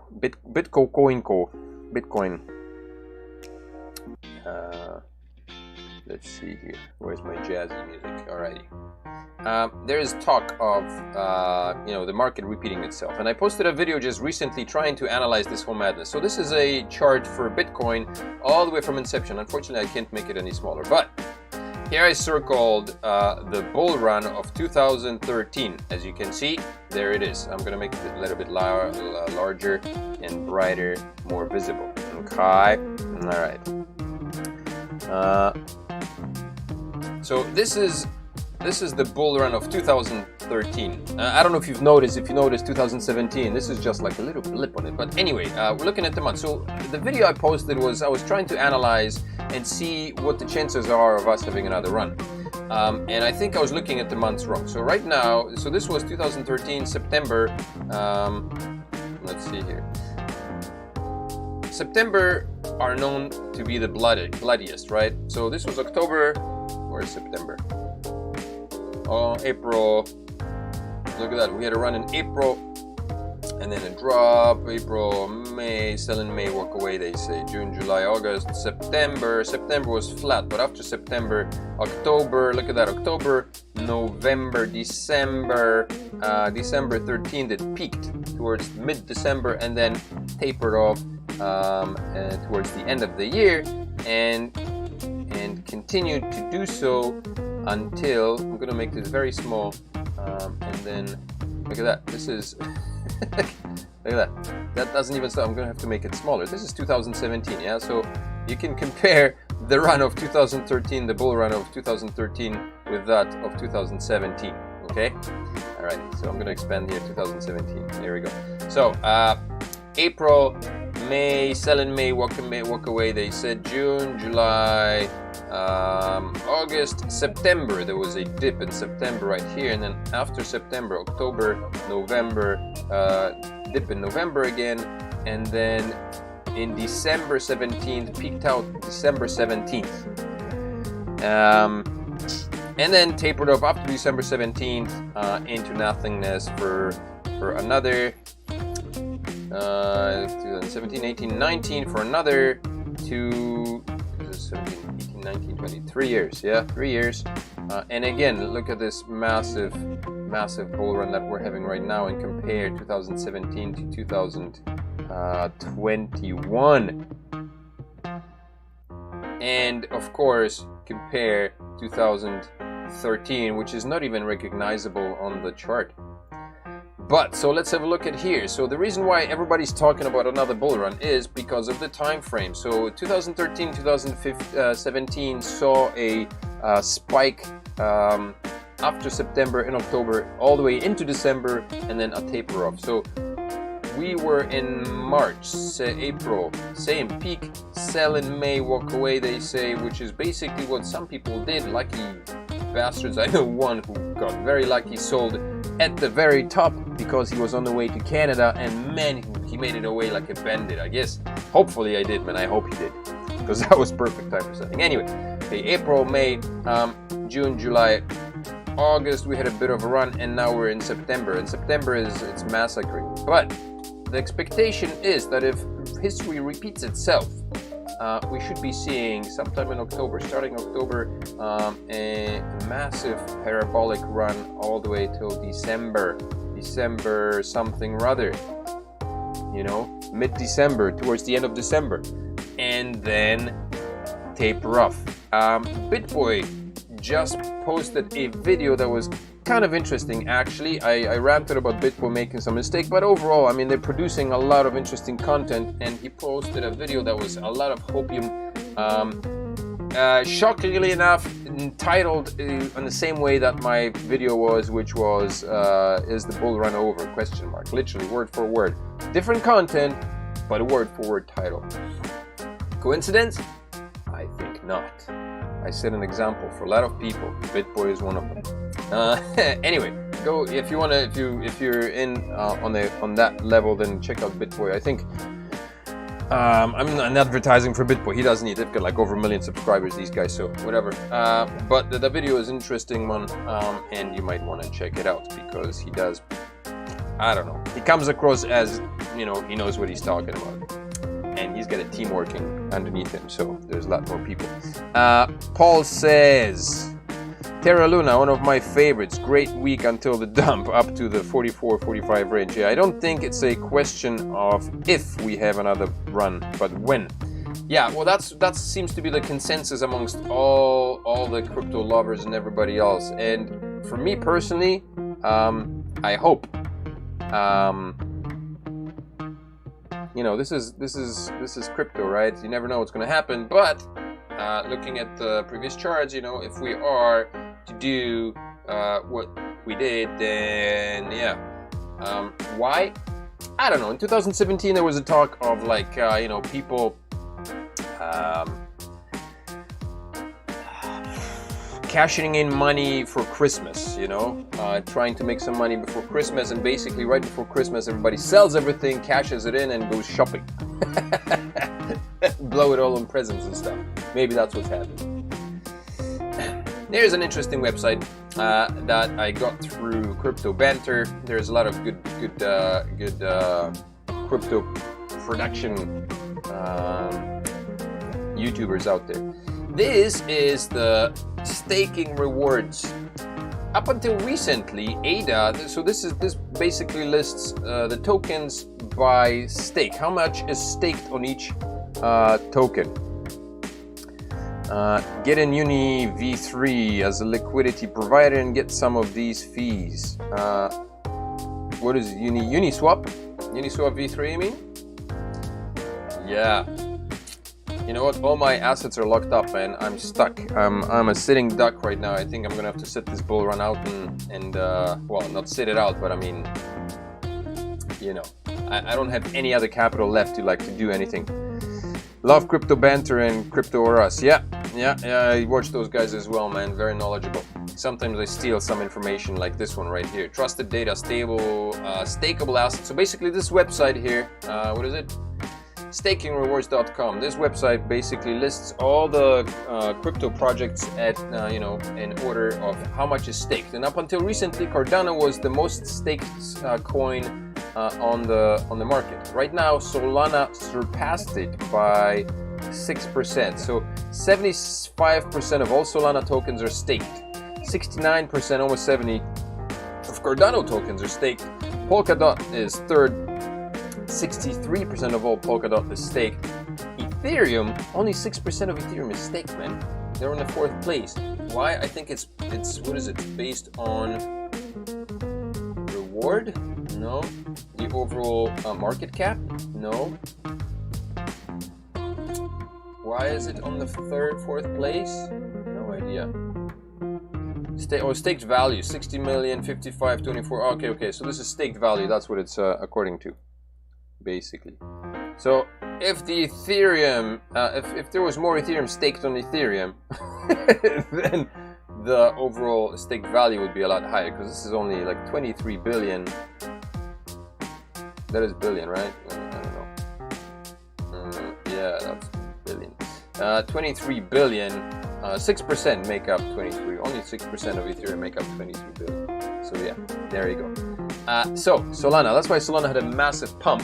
Let's see here. Where's my jazzy music? Alrighty. There is talk of the market repeating itself, and I posted a video just recently trying to analyze this whole madness. So this is a chart for Bitcoin all the way from inception. Unfortunately, I can't make it any smaller, but here I circled the bull run of 2013. As you can see, there it is. I'm gonna make it a little bit larger and brighter, more visible. Okay, all right. So this is the bull run of 2013. I don't know if you've noticed. If you noticed 2017, this is just like a little blip on it. But anyway, we're looking at the month. So the video I posted was I was trying to analyze and see what the chances are of us having another run. And I think I was looking at the months wrong. So right now, so this was 2013 September. Let's see here. September are known to be the bloodiest, right? So this was October. Where's September? Oh, April. Look at that. We had a run in April, and then a drop. April, May, sell in May, walk away, they say. June, July, August, September. September was flat, but after September, October, look at that. October, November, December. December 13th, it peaked towards mid-December and then tapered off towards the end of the year, and continued to do so until, I'm going to make this very small, and then look at that. This is look at that. That doesn't even stop. I'm going to have to make it smaller. This is 2017, yeah? So you can compare the run of 2013, the bull run of 2013, with that of 2017, okay? All right, so I'm going to expand here, 2017. There we go. So April, May, sell in May, walk away, they said. June, July, August, September, there was a dip in September right here, and then after September, October, November, dip in November again, and then in December 17th, peaked out December 17th, and then tapered off after December 17th into nothingness for another 2017, 18, 19 for another 17, 18, 19, 20, 3 years. Yeah, 3 years. And again, look at this massive bull run that we're having right now, and compare 2017 to 2021. And of course, compare 2013, which is not even recognizable on the chart. But so let's have a look at here. So the reason why everybody's talking about another bull run is because of the time frame. So 2013, 2017 saw a spike after September and October all the way into December, and then a taper off. So we were in March, April, same peak, sell in May, walk away, they say, which is basically what some people did. Lucky bastards. I know one who got very lucky, sold at the very top because he was on the way to Canada, and man, he made it away like a bandit. I guess, hopefully I did, man. I hope he did, because that was perfect time for selling. Anyway, okay, April, May, June, July, August, we had a bit of a run, and now we're in September, and September it's massacring. But the expectation is that if history repeats itself, we should be seeing sometime in October, starting October, a massive parabolic run all the way till December something rather, mid-December, towards the end of December, and then taper off. BitBoy just posted a video that was kind of interesting, actually. I ranted about BitBoy making some mistake, but overall, I mean, they're producing a lot of interesting content, and he posted a video that was a lot of hopium, shockingly enough, entitled in the same way that my video was, which was, is the bull run over, ? Literally, word for word. Different content, but a word for word title. Coincidence? I think not. I set an example for a lot of people. BitBoy is one of them. Anyway, go if you wanna, if you're in on that level, then check out BitBoy. I think I'm not advertising for BitBoy. He doesn't need. They've got like over 1 million subscribers, these guys. So whatever. But the video is an interesting one, and you might want to check it out, because he does. I don't know. He comes across as, he knows what he's talking about. And he's got a team working underneath him, so there's a lot more people. Paul says, Terra Luna, one of my favorites. Great week until the dump, up to the 44-45 range. Yeah, I don't think it's a question of if we have another run, but when. Yeah, well, that seems to be the consensus amongst all the crypto lovers and everybody else. And for me personally, I hope. This is crypto, right? You never know what's going to happen. But looking at the previous charts, if we are to do what we did, then yeah. Why? I don't know. In 2017, there was a talk of like people cashing in money for Christmas, trying to make some money before Christmas, and basically right before Christmas everybody sells everything, cashes it in, and goes shopping. Blow it all on presents and stuff. Maybe that's what's happening. There's an interesting website that I got through Crypto Banter. There's a lot of good crypto production YouTubers out there. This is the staking rewards. Up until recently, ADA, so this basically lists the tokens by stake. How much is staked on each token? Get in Uni V3 as a liquidity provider and get some of these fees. What is Uniswap? Uniswap V3, you mean? Yeah. You know what? All my assets are locked up, and I'm stuck. I'm a sitting duck right now. I think I'm gonna have to sit this bull run out and well, not sit it out, but I mean, I don't have any other capital left to do anything. Love Crypto Banter and Crypto or Us. Yeah, I watch those guys as well, man. Very knowledgeable. Sometimes I steal some information like this one right here. Trusted data, stable, stakeable assets. So basically this website here, what is it? StakingRewards.com. This website basically lists all the crypto projects at in order of how much is staked. And up until recently, Cardano was the most staked coin on the market. Right now, Solana surpassed it by 6%. So 75% of all Solana tokens are staked. 69%, almost 70, of Cardano tokens are staked. Polkadot is third. 63% of all Polkadot is staked. Ethereum, only 6% of Ethereum is staked, man. They're in the 4th place. Why? I think it's what is it? Based on reward? No. The overall market cap? No. Why is it on the 4th place? No idea. Staked value, 60 million, 55, 24. Okay. So this is staked value. That's what it's according to, basically. So if the Ethereum, if there was more Ethereum staked on Ethereum, then the overall staked value would be a lot higher, because this is only like 23 billion. That is billion, right? I don't know. Yeah, that's billion. 23 billion. 6% make up 23. Only 6% of Ethereum make up 23 billion. So yeah, there you go. So Solana. That's why Solana had a massive pump,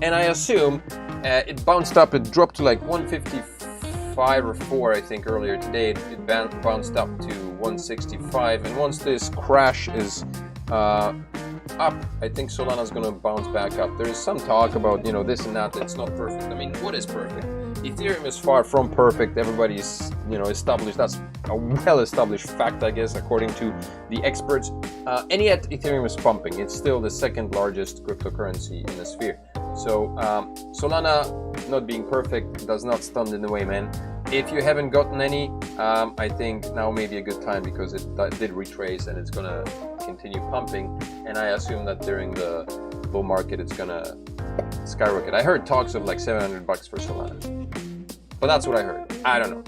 and I assume it bounced up. It dropped to like 155 or 4, I think, earlier today. It bounced up to 165, and once this crash is up, I think Solana's gonna bounce back up. There is some talk about, this and that. It's not perfect. I mean, what is perfect? Ethereum is far from perfect. Everybody's, established. That's a well-established fact, I guess, according to the experts. And yet, Ethereum is pumping. It's still the 2nd largest cryptocurrency in the sphere. So, Solana not being perfect does not stand in the way, man. If you haven't gotten any, I think now may be a good time, because it did retrace and it's gonna continue pumping. And I assume that during the bull market, it's gonna skyrocket. I heard talks of like $700 for Solana, but that's what I heard. I don't know.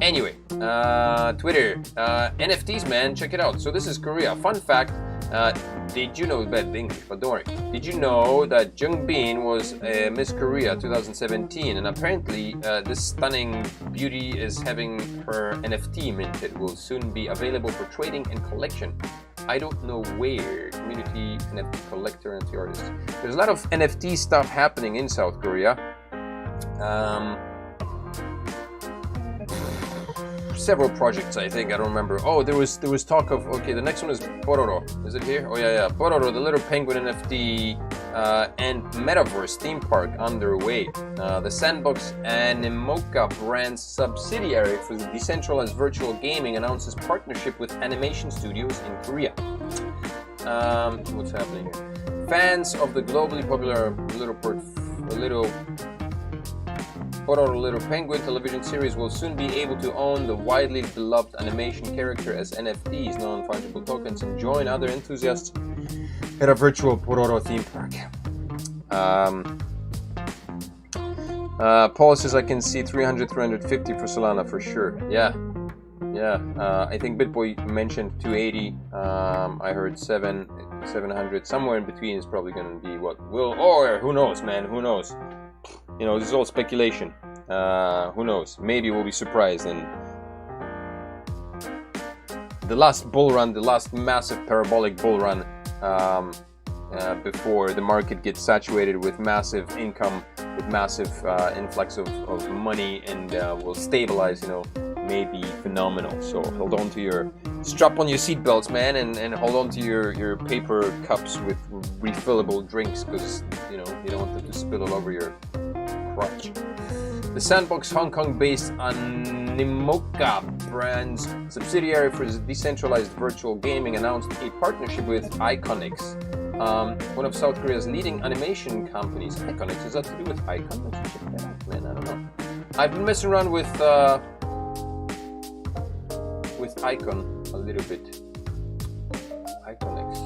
Anyway, Twitter, NFTs, man, check it out. So this is Korea. Fun fact, did you know, bad English, but don't worry. Did you know that Jung Bin was Miss Korea 2017, and apparently this stunning beauty is having her NFT minted. Will soon be available for trading and collection. I don't know where. Community, NFT collector, NFT artist. There's a lot of NFT stuff happening in South Korea. Several projects, I think. I don't remember. Oh, there was talk of, okay, the next one is Pororo. Is it here? Oh yeah. Pororo, the little penguin NFT and metaverse theme park underway. The Sandbox Animoca brand's subsidiary for the decentralized virtual gaming announces partnership with animation studios in Korea. What's happening here? Fans of the globally popular Pororo Little Penguin television series will soon be able to own the widely beloved animation character as NFTs, non-fungible tokens, and join other enthusiasts at a virtual Pororo theme park. Paul says I can see 300, 350 for Solana for sure. Yeah. I think BitBoy mentioned 280. I heard 700. Somewhere in between is probably going to be what will, or who knows, man? Who knows? This is all speculation. Who knows? Maybe we'll be surprised. And the last bull run, the last massive parabolic bull run, before the market gets saturated with massive income, with massive influx of money, and will stabilize, may be phenomenal. So strap on your seatbelts, man, and hold on to your paper cups with refillable drinks, because you don't want them to spill all over your crotch. The Sandbox Hong Kong-based Animoca brand's subsidiary for decentralized virtual gaming announced a partnership with Iconix, one of South Korea's leading animation companies. Iconix, is that to do with Icon? Let's check that out, man. I don't know. I've been messing around with Icon a little bit. Iconix.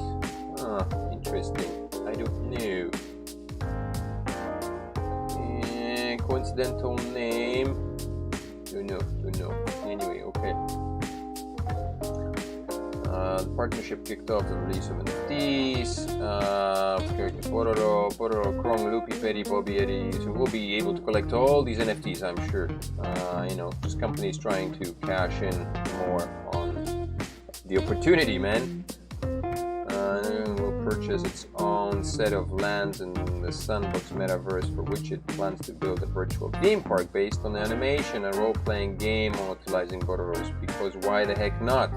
Interesting. I don't know. Coincidental name. Don't know. Anyway, okay. The partnership kicked off the release of NFTs. Character Pororo, Krong, Loopy, Petty, Bobby, Eddie. So we'll be able to collect all these NFTs, I'm sure. Just companies trying to cash in more on the opportunity, man. We'll purchase its own set of lands in the Sandbox metaverse, for which it plans to build a virtual theme park based on animation and role-playing game utilizing Bororos. Because why the heck not?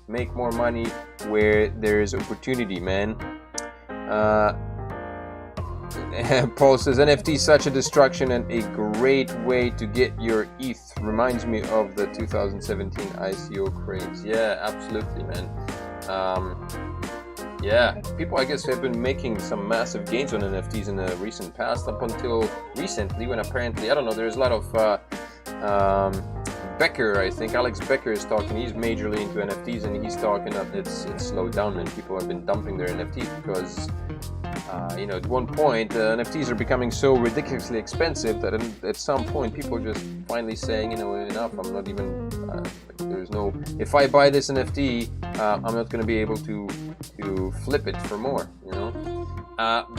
Make more money where there's opportunity, man. Paul says, NFT such a distraction and a great way to get your ETH. Reminds me of the 2017 ICO craze. Yeah, absolutely, man. Yeah, people I guess have been making some massive gains on NFTs in the recent past, up until recently when apparently, I don't know, there's a lot of Becker, I think Alex Becker is talking, he's majorly into NFTs, and he's talking that it's slowed down and people have been dumping their NFTs because you know, at one point NFTs are becoming so ridiculously expensive that at some point people are just finally saying, you know, enough, I'm not even there's no, if I buy this NFT I'm not going to be able to flip it for more, you know.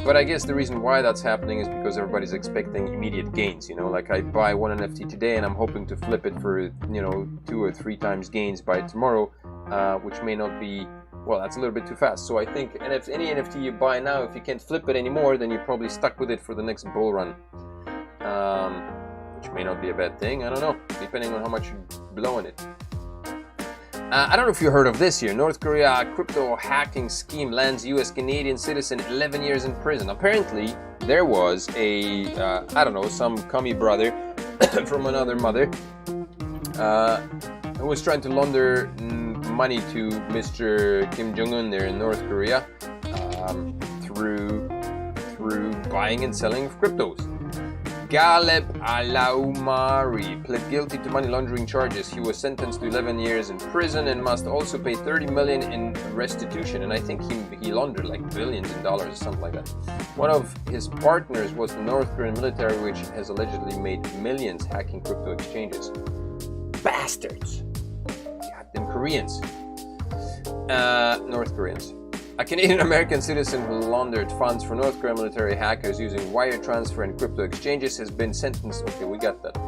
But I guess the reason why that's happening is because everybody's expecting immediate gains, you know, like I buy one NFT today and I'm hoping to flip it for, you know, 2 or 3 times gains by tomorrow, which may not be, well, that's a little bit too fast. So I think if any NFT you buy now, if you can't flip it anymore, then you're probably stuck with it for the next bull run, which may not be a bad thing. I don't know, depending on how much you blow in it. I don't know if you heard of this here. North Korea crypto hacking scheme lands US Canadian citizen 11 years in prison. Apparently, there was a, I don't know, some commie brother from another mother who was trying to launder money to Mr. Kim Jong-un there in North Korea through buying and selling of cryptos. Galeb Alaumari pled guilty to money laundering charges. He was sentenced to 11 years in prison and must also pay $30 million in restitution. And I think he laundered like billions in dollars or something like that. One of his partners was the North Korean military, which has allegedly made millions hacking crypto exchanges. Bastards! Goddamn Koreans. North Koreans. A Canadian-American citizen who laundered funds for North Korean military hackers using wire transfer and crypto exchanges has been sentenced. Okay, we got that.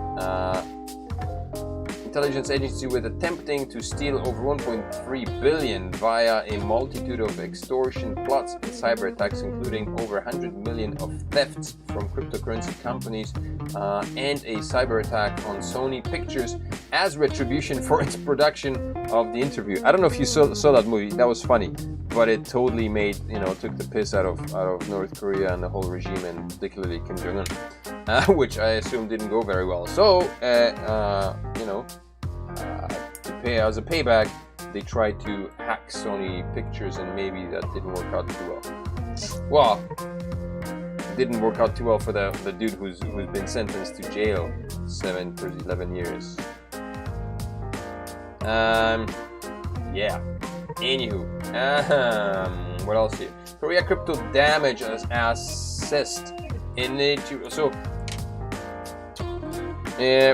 Intelligence agency with attempting to steal over 1.3 billion via a multitude of extortion plots and cyber attacks, including over 100 million of thefts from cryptocurrency companies and a cyber attack on Sony Pictures as retribution for its production of The Interview. I don't know if you saw that movie. That was funny, but it totally made, you know, took the piss out of North Korea and the whole regime, and particularly Kim Jong-un, which I assume didn't go very well. So, you know, to pay as a payback, they tried to hack Sony Pictures, and maybe that didn't work out too well. Well, it didn't work out too well for the dude who's been sentenced to jail 11 years. Yeah. Anywho, what else here? Korea crypto damage as assessed in it. So,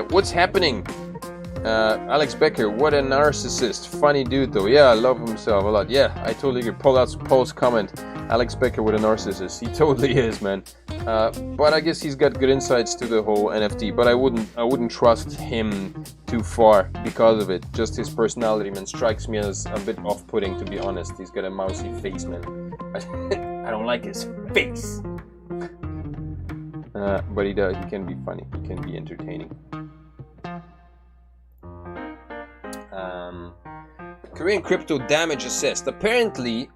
what's happening? Alex Becker, what a narcissist. Funny dude though. Yeah, I love himself a lot. Yeah, I totally agree. That's Paul's comment. Alex Becker, what a narcissist. He totally is, man. But I guess he's got good insights to the whole NFT. But I wouldn't trust him too far because of it. Just his personality, man, strikes me as a bit off-putting, to be honest. He's got a mousy face, man. I don't like his face. But he does. He can be funny. He can be entertaining. Korean crypto damage assessed. Apparently,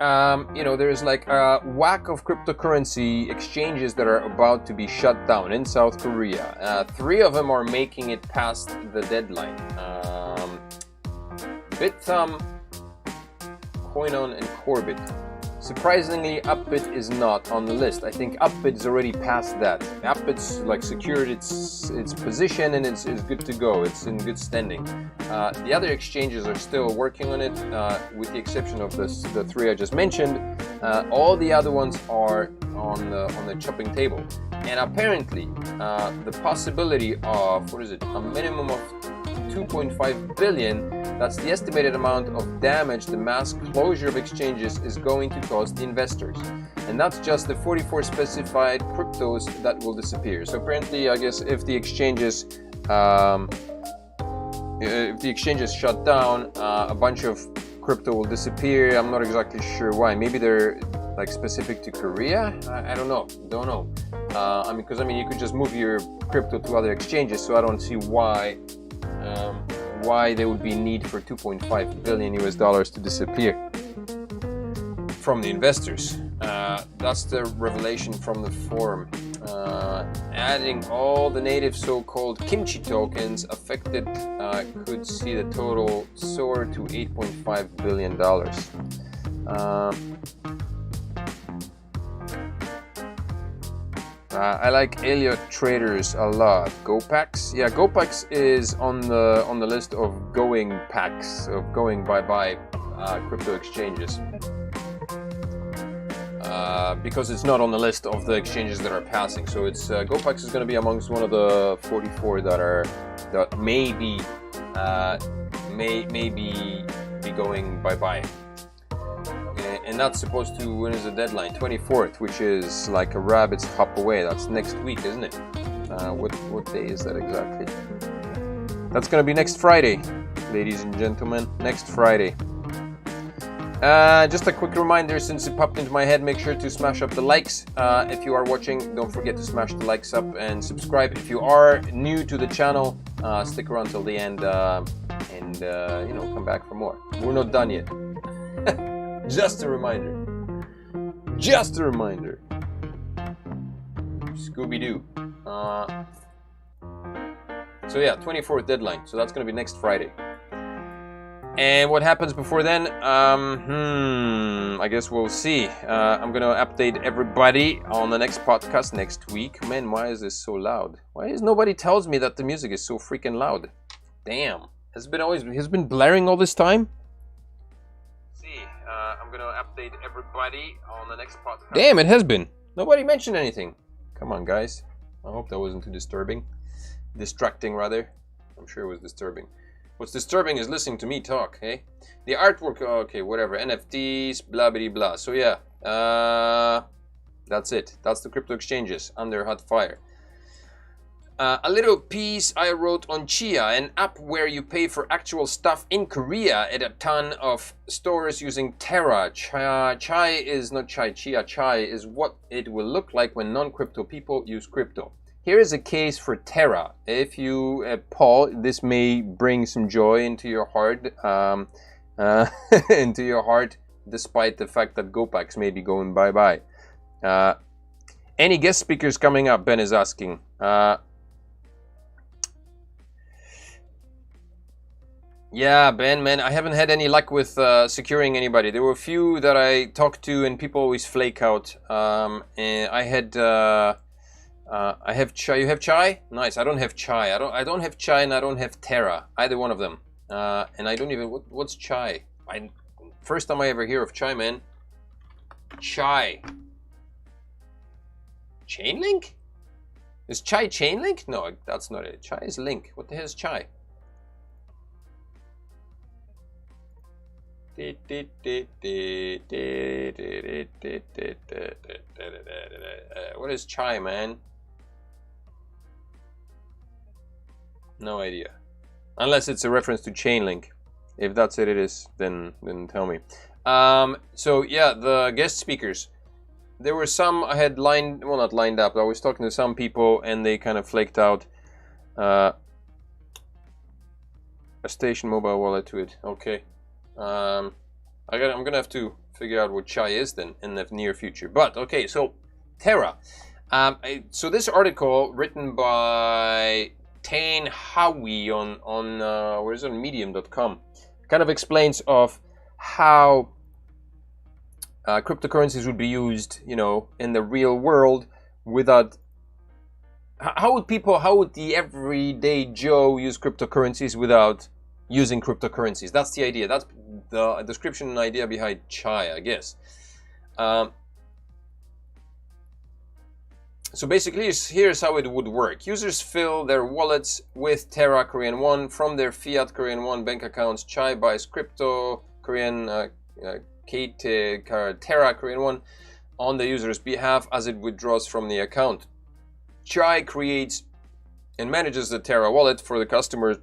you know, there's like a whack of cryptocurrency exchanges that are about to be shut down in South Korea. 3 of them are making it past the deadline. Bithumb, Koinon, and Corbit. Surprisingly, Upbit is not on the list. I think Upbit's already past that. Upbit's like secured its position and it's good to go. It's in good standing. The other exchanges are still working on it, with the exception of the 3 I just mentioned. All the other ones are on the chopping table. And apparently, the possibility of, a minimum of 2.5 billion, that's the estimated amount of damage the mass closure of exchanges is going to cause the investors. And that's just the 44 specified cryptos that will disappear. So apparently, I guess if the exchanges shut down, a bunch of crypto will disappear. I'm not exactly sure why. Maybe they're like specific to Korea? I don't know. I mean, because you could just move your crypto to other exchanges, so I don't see why there would be need for 2.5 billion US dollars to disappear from the investors. That's the revelation from the forum. Adding all the native so-called kimchi tokens affected could see the total soar to $8.5 billion. I like Elliott traders a lot. GoPax, yeah, GoPax is on the list of going packs, of going bye-bye crypto exchanges. Because it's not on the list of the exchanges that are passing, so it's GoPax is going to be amongst one of the 44 that may be going bye-bye. And that's supposed to, when is the deadline? 24th, which is like a rabbit's hop away. That's next week, isn't it? What day is that exactly? That's gonna be next Friday, ladies and gentlemen. Next Friday. Just a quick reminder, since it popped into my head, make sure to smash up the likes. If you are watching, don't forget to smash the likes up and subscribe. If you are new to the channel, stick around till the end and come back for more. We're not done yet. Just a reminder. Just a reminder. Scooby-Doo. So yeah, 24th deadline. So that's going to be next Friday. And what happens before then? I guess we'll see. I'm going to update everybody on the next podcast next week. Man, why is this so loud? Why is nobody tells me that the music is so freaking loud? Damn. Has been blaring all this time? I'm going to update everybody on the next podcast. Damn, it has been. Nobody mentioned anything. Come on, guys. I hope that wasn't too disturbing. Distracting, rather. I'm sure it was disturbing. What's disturbing is listening to me talk, eh? The artwork, okay, whatever. NFTs, blah, blah, blah. So, yeah. That's it. That's the crypto exchanges under hot fire. A little piece I wrote on Chia, an app where you pay for actual stuff in Korea at a ton of stores using Terra. Chai is not Chai, Chia. Chai is what it will look like when non-crypto people use crypto. Here is a case for Terra. If you, Paul, this may bring some joy into your heart, despite the fact that GoPax may be going bye-bye. Any guest speakers coming up, Ben is asking. Yeah, Ben, man, I haven't had any luck with securing anybody. There were a few that I talked to, and people always flake out. And I have Chai. You have Chai? Nice. I don't have Chai. I don't have Chai, and I don't have Terra. Either one of them. And I don't even. What's Chai? First time I ever hear of Chai, man. Chai. Chainlink? Is Chai Chainlink? No, that's not it. Chai is Link. What the hell is Chai? What is Chai, man? No idea. Unless it's a reference to Chainlink. If that's it is, then tell me. So yeah, the guest speakers. There were some I had not lined up. I was talking to some people and they kind of flaked out. A station mobile wallet to it. Okay. I'm gonna have to figure out what Chai is then in the near future. But okay, so Terra. So this article written by Tain Howie on where is it, on medium.com kind of explains of how cryptocurrencies would be used, in the real world without. How would the everyday Joe use cryptocurrencies without using cryptocurrencies? That's the idea. That's the description and idea behind Chai, I guess. So basically, here's how it would work. Users fill their wallets with Terra Korean Won from their fiat Korean Won bank accounts. Chai buys crypto Korean Terra Korean Won on the user's behalf as it withdraws from the account. Chai creates and manages the Terra wallet for the customer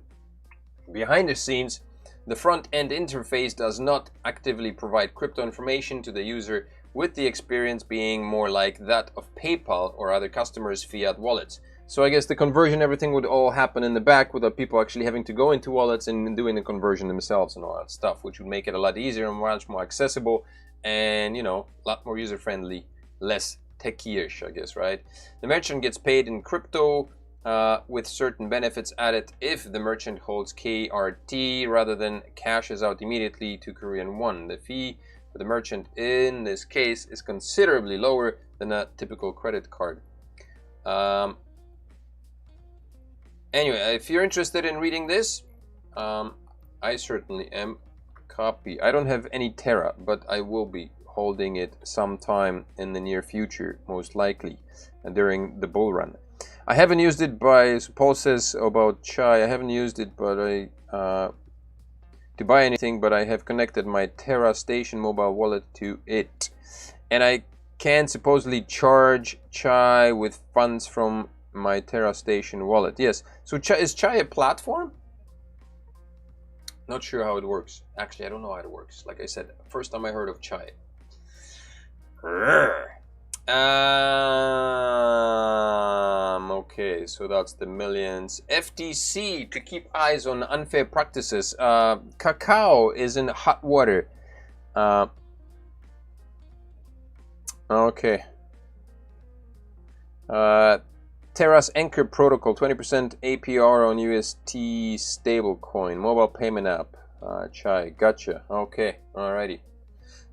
behind the scenes, The front-end interface does not actively provide crypto information to the user, with the experience being more like that of PayPal or other customers' fiat wallets. So I guess the conversion, everything would all happen in the back without people actually having to go into wallets and doing the conversion themselves and all that stuff, which would make it a lot easier and much more accessible and, you know, a lot more user-friendly, less techie-ish, I guess, right? The merchant gets paid in crypto with certain benefits added if the merchant holds KRT rather than cashes out immediately to Korean won. The fee for the merchant in this case is considerably lower than a typical credit card. Anyway, if you're interested in reading this, I certainly am. Copy. I don't have any Terra, but I will be holding it sometime in the near future, most likely, during the bull run. I haven't used it Paul says about Chai, I haven't used it but to buy anything, but I have connected my Terra Station mobile wallet to it. And I can supposedly charge Chai with funds from my Terra Station wallet. Yes. So is Chai a platform? Not sure how it works. Actually, I don't know how it works. Like I said, first time I heard of Chai. Okay, so that's the millions. FTC to keep eyes on unfair practices. Cacao is in hot water. Okay. Terra's Anchor Protocol, 20% APR on UST stablecoin, mobile payment app. Chai, gotcha. Okay, alrighty.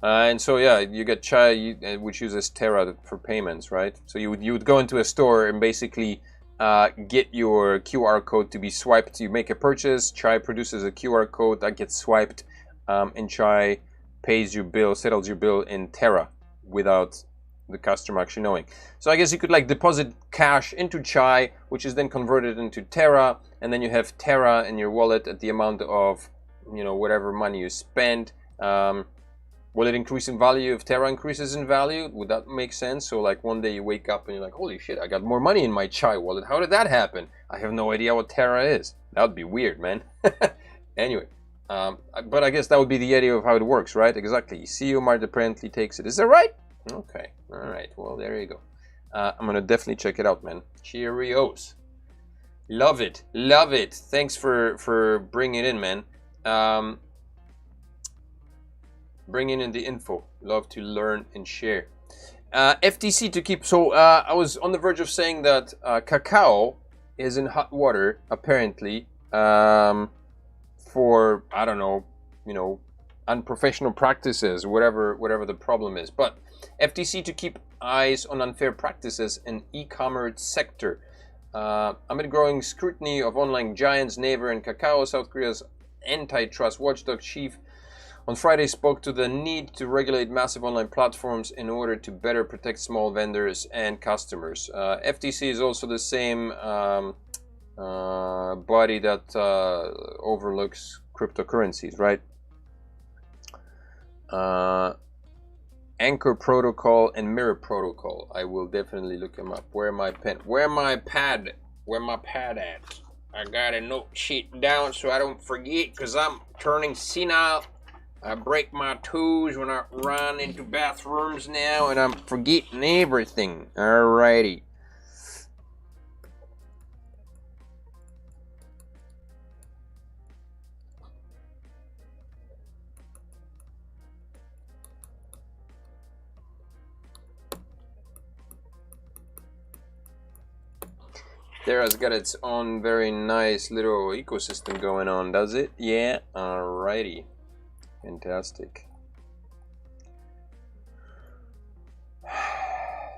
And so yeah, you get Chai, which uses Terra for payments, right? So you would go into a store and basically get your QR code to be swiped. You make a purchase, Chai produces a QR code that gets swiped, and Chai pays your bill, settles your bill in Terra without the customer actually knowing. So I guess you could like deposit cash into Chai, which is then converted into Terra, and then you have Terra in your wallet at the amount of, you know, whatever money you spend. Will it increase in value if Terra increases in value? Would that make sense? So like one day you wake up and you're like, holy shit, I got more money in my Chai wallet. How did that happen? I have no idea what Terra is. That would be weird, man. Anyway, but I guess that would be the idea of how it works, right? Exactly. CEO Mart apparently takes it. Is that right? Okay. All right. Well, there you go. I'm going to definitely check it out, man. Cheerios. Love it. Love it. Thanks for bringing it in, man. Bringing in the info. Love to learn and share. FTC to keep... So I was on the verge of saying that cacao is in hot water, apparently, for, I don't know, you know, unprofessional practices, whatever the problem is. But FTC to keep eyes on unfair practices in e-commerce sector. Amid growing scrutiny of online giants, Naver and Kakao, South Korea's antitrust watchdog chief on Friday spoke to the need to regulate massive online platforms in order to better protect small vendors and customers. FTC is also the same body that overlooks cryptocurrencies, right? Anchor Protocol and Mirror Protocol. I will definitely look them up. Where my pen? Where my pad? Where my pad at? I gotta note shit down so I don't forget, because I'm turning senile. I break my toes when I run into bathrooms now, and I'm forgetting everything. Alrighty. Terra's got its own very nice little ecosystem going on, does it? Yeah, alrighty. Fantastic.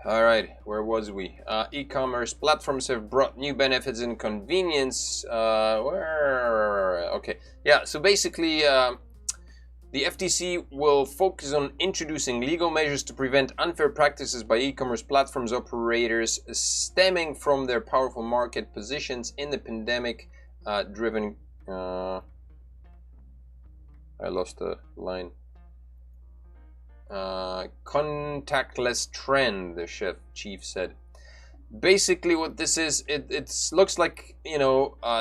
Alright, where was we? E-commerce platforms have brought new benefits and convenience. Okay, yeah, so basically the FTC will focus on introducing legal measures to prevent unfair practices by e-commerce platforms operators stemming from their powerful market positions in the pandemic-driven... I lost a line. Contactless trend, the chief said. basically what this is, it looks like,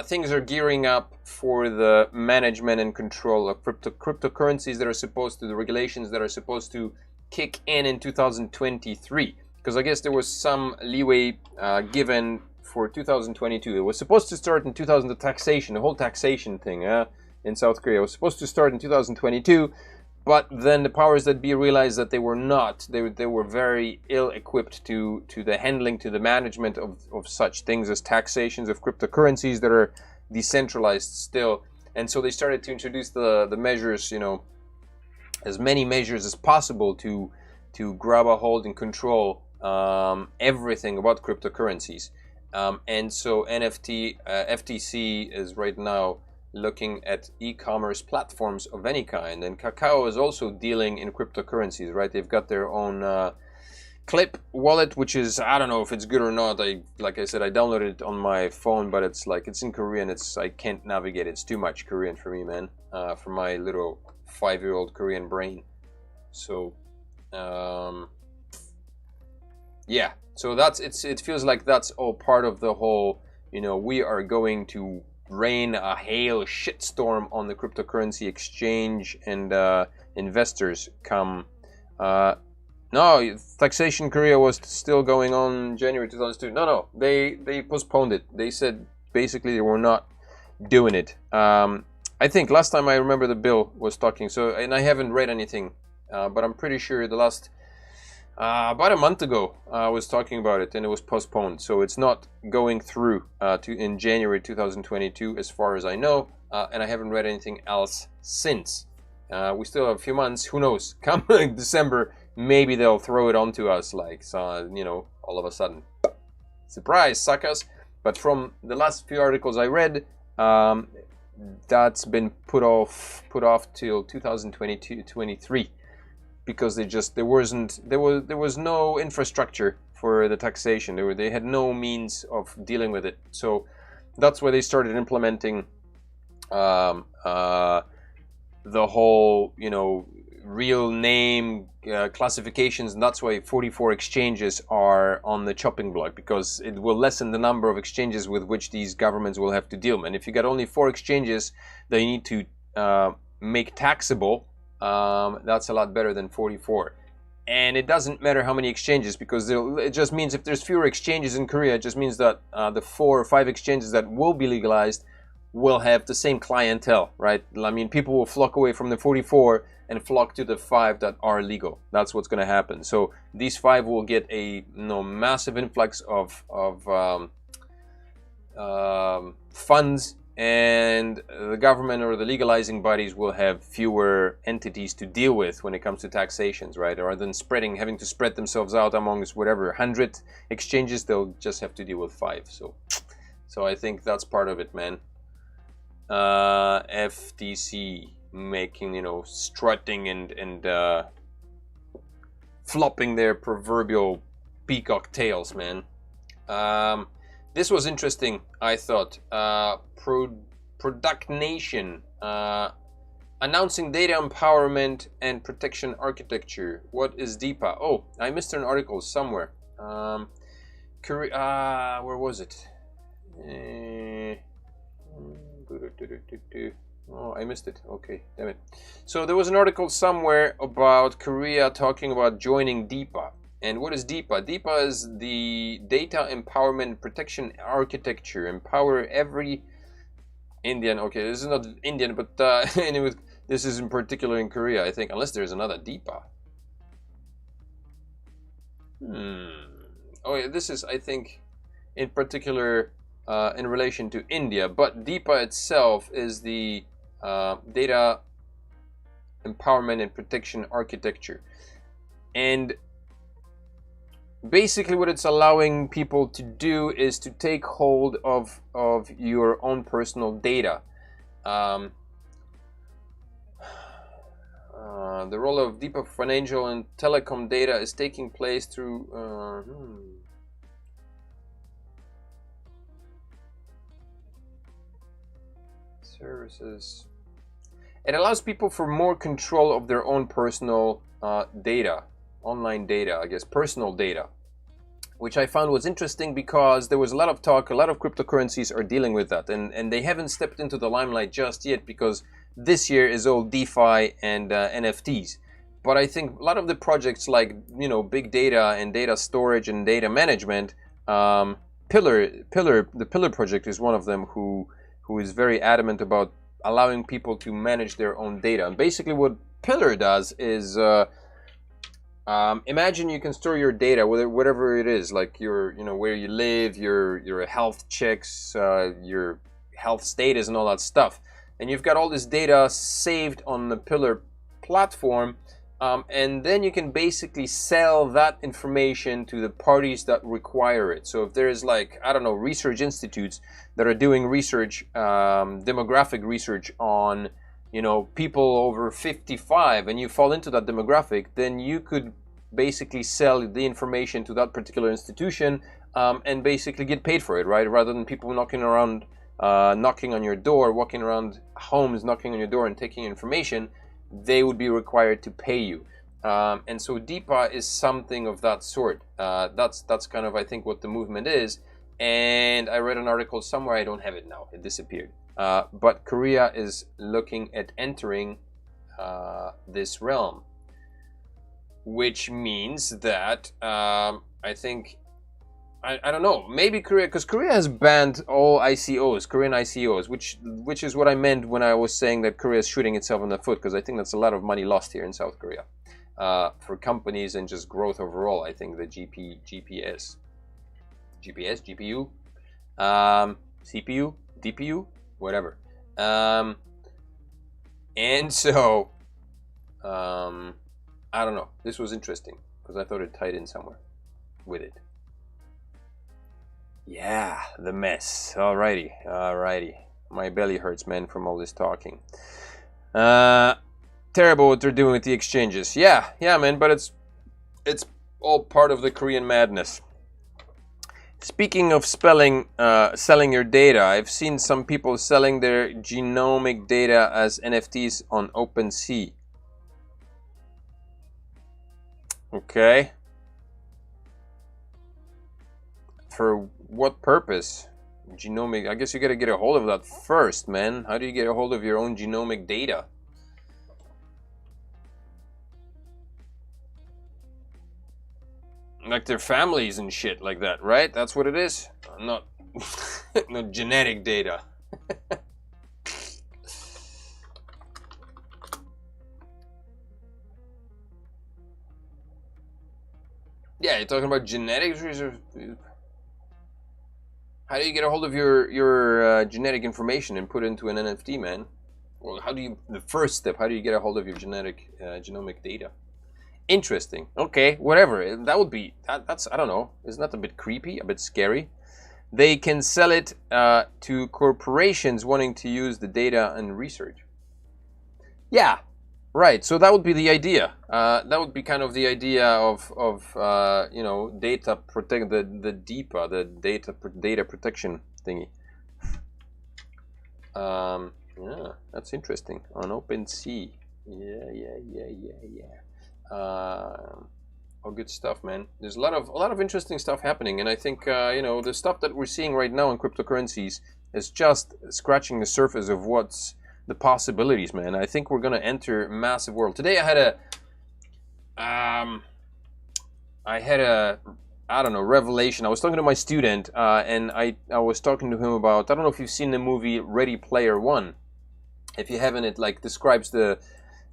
things are gearing up for the management and control of cryptocurrencies that are supposed to, the regulations that are supposed to kick in 2023, because I guess there was some leeway given for 2022. It was supposed to start in 2000, the whole taxation thing in South Korea was supposed to start in 2022. But then the powers that be realized that they were not. They were very ill-equipped to the handling, to the management of such things as taxations of cryptocurrencies that are decentralized still. And so they started to introduce the measures, as many measures as possible to grab a hold and control everything about cryptocurrencies. And so FTC is right now looking at e-commerce platforms of any kind, and Kakao is also dealing in cryptocurrencies, right? They've got their own Clip wallet, which is, I don't know if it's good or not. Like I said, I downloaded it on my phone, but it's in Korean. I can't navigate. It's too much Korean for me, man. For my little 5-year-old Korean brain. So, yeah. So it feels like that's all part of the whole. We are going to rain a hail shitstorm on the cryptocurrency exchange, and investors come. No, taxation Korea was still going on January 2002. No, they postponed it. They said basically they were not doing it. I think last time I remember the bill was talking. So, and I haven't read anything, but I'm pretty sure the last about a month ago I was talking about it, and it was postponed. So it's not going through in January 2022, as far as I know, and I haven't read anything else since. We still have a few months. Who knows? Come December, maybe they'll throw it onto us, all of a sudden. Surprise, suckers. But from the last few articles I read, that's been put off till 2022-23, because there was no infrastructure for the taxation. They had no means of dealing with it. So that's why they started implementing the whole, real name classifications, and that's why 44 exchanges are on the chopping block, because it will lessen the number of exchanges with which these governments will have to deal. And if you got only 4 exchanges that you need to make taxable, that's a lot better than 44. And it doesn't matter how many exchanges, because it just means if there's fewer exchanges in Korea, it just means that the 4 or 5 exchanges that will be legalized will have the same clientele, right? I mean, people will flock away from the 44 and flock to the 5 that are legal. That's what's going to happen. So these 5 will get a massive influx of funds, and the government or the legalizing bodies will have fewer entities to deal with when it comes to taxations, right? Rather than having to spread themselves out amongst whatever 100 exchanges, they'll just have to deal with 5. So I think that's part of it, man. FTC making, strutting and flopping their proverbial peacock tails, man. This was interesting, I thought. Product Nation announcing data empowerment and protection architecture. What is DEPA? Oh, I missed an article somewhere. Where was it? Oh, I missed it. Okay, damn it. So there was an article somewhere about Korea talking about joining DEPA. And what is DEPA? DEPA is the Data Empowerment Protection Architecture. Empower every Indian. Okay, this is not Indian, but anyway, this is in particular in Korea, I think, unless there's another DEPA. Oh yeah, this is, I think, in particular in relation to India, but DEPA itself is the Data Empowerment and Protection Architecture. And basically what it's allowing people to do is to take hold of your own personal data. The role of DEPA financial and telecom data is taking place through services. It allows people for more control of their own personal data, online data, I guess, personal data. which I found was interesting because there was a lot of talk, a lot of cryptocurrencies are dealing with that, and they haven't stepped into the limelight just yet because this year is all DeFi and NFTs. But I think a lot of the projects like, you know, big data and data storage and data management, the Pillar project is one of them who is very adamant about allowing people to manage their own data. And basically what Pillar does is imagine you can store your data, whatever it is, like your, you know, where you live, your health checks, your health status and all that stuff. And you've got all this data saved on the Pillar platform, and then you can basically sell that information to the parties that require it. So if there's like, I don't know, research institutes that are doing research, demographic research on, you know, people over 55, and you fall into that demographic, then you could basically sell the information to that particular institution, and basically get paid for it, right? Rather than people knocking around, knocking on your door, walking around homes, knocking on your door and taking information, they would be required to pay you. And so DePa is something of that sort. That's kind of, I think, what the movement is. And I read an article somewhere, I don't have it now, it disappeared. But Korea is looking at entering this realm, which means that I think, I don't know, maybe Korea, because Korea has banned all ICOs, Korean ICOs, which is what I meant when I was saying that Korea is shooting itself in the foot, because I think that's a lot of money lost here in South Korea for companies and just growth overall. I think the GPS, GPU, CPU, DPU, whatever. And so, I don't know, this was interesting because I thought it tied in somewhere with it. Yeah, the mess. Alrighty. My belly hurts, man, from all this talking. Terrible what they're doing with the exchanges. Yeah, man, but it's all part of the Korean madness. Speaking of selling your data, I've seen some people selling their genomic data as NFTs on OpenSea. Okay. For what purpose? Genomic, I guess you gotta get a hold of that first, man. How do you get a hold of your own genomic data? Like their families and shit like that, right? That's what it is? Not, not genetic data. Yeah, you're talking about genetics? How do you get a hold of your genetic information and put it into an NFT, man? Well, how do you, the first step, how do you get a hold of your genomic data? Interesting. Okay, whatever. That would be, that's, I don't know, isn't that a bit creepy, a bit scary? They can sell it to corporations wanting to use the data and research. Yeah, right. So that would be the idea. That would be kind of the idea of you know, data protect the DEPA, the data protection thingy. Yeah, that's interesting. On OpenSea. Yeah. All good stuff, man. There's a lot of interesting stuff happening, and I think you know, the stuff that we're seeing right now in cryptocurrencies is just scratching the surface of what's the possibilities, man. I think we're gonna enter a massive world. Today I had a I don't know, revelation. I was talking to my student, and I was talking to him about, I don't know if you've seen the movie Ready Player One. If you haven't, it like describes the,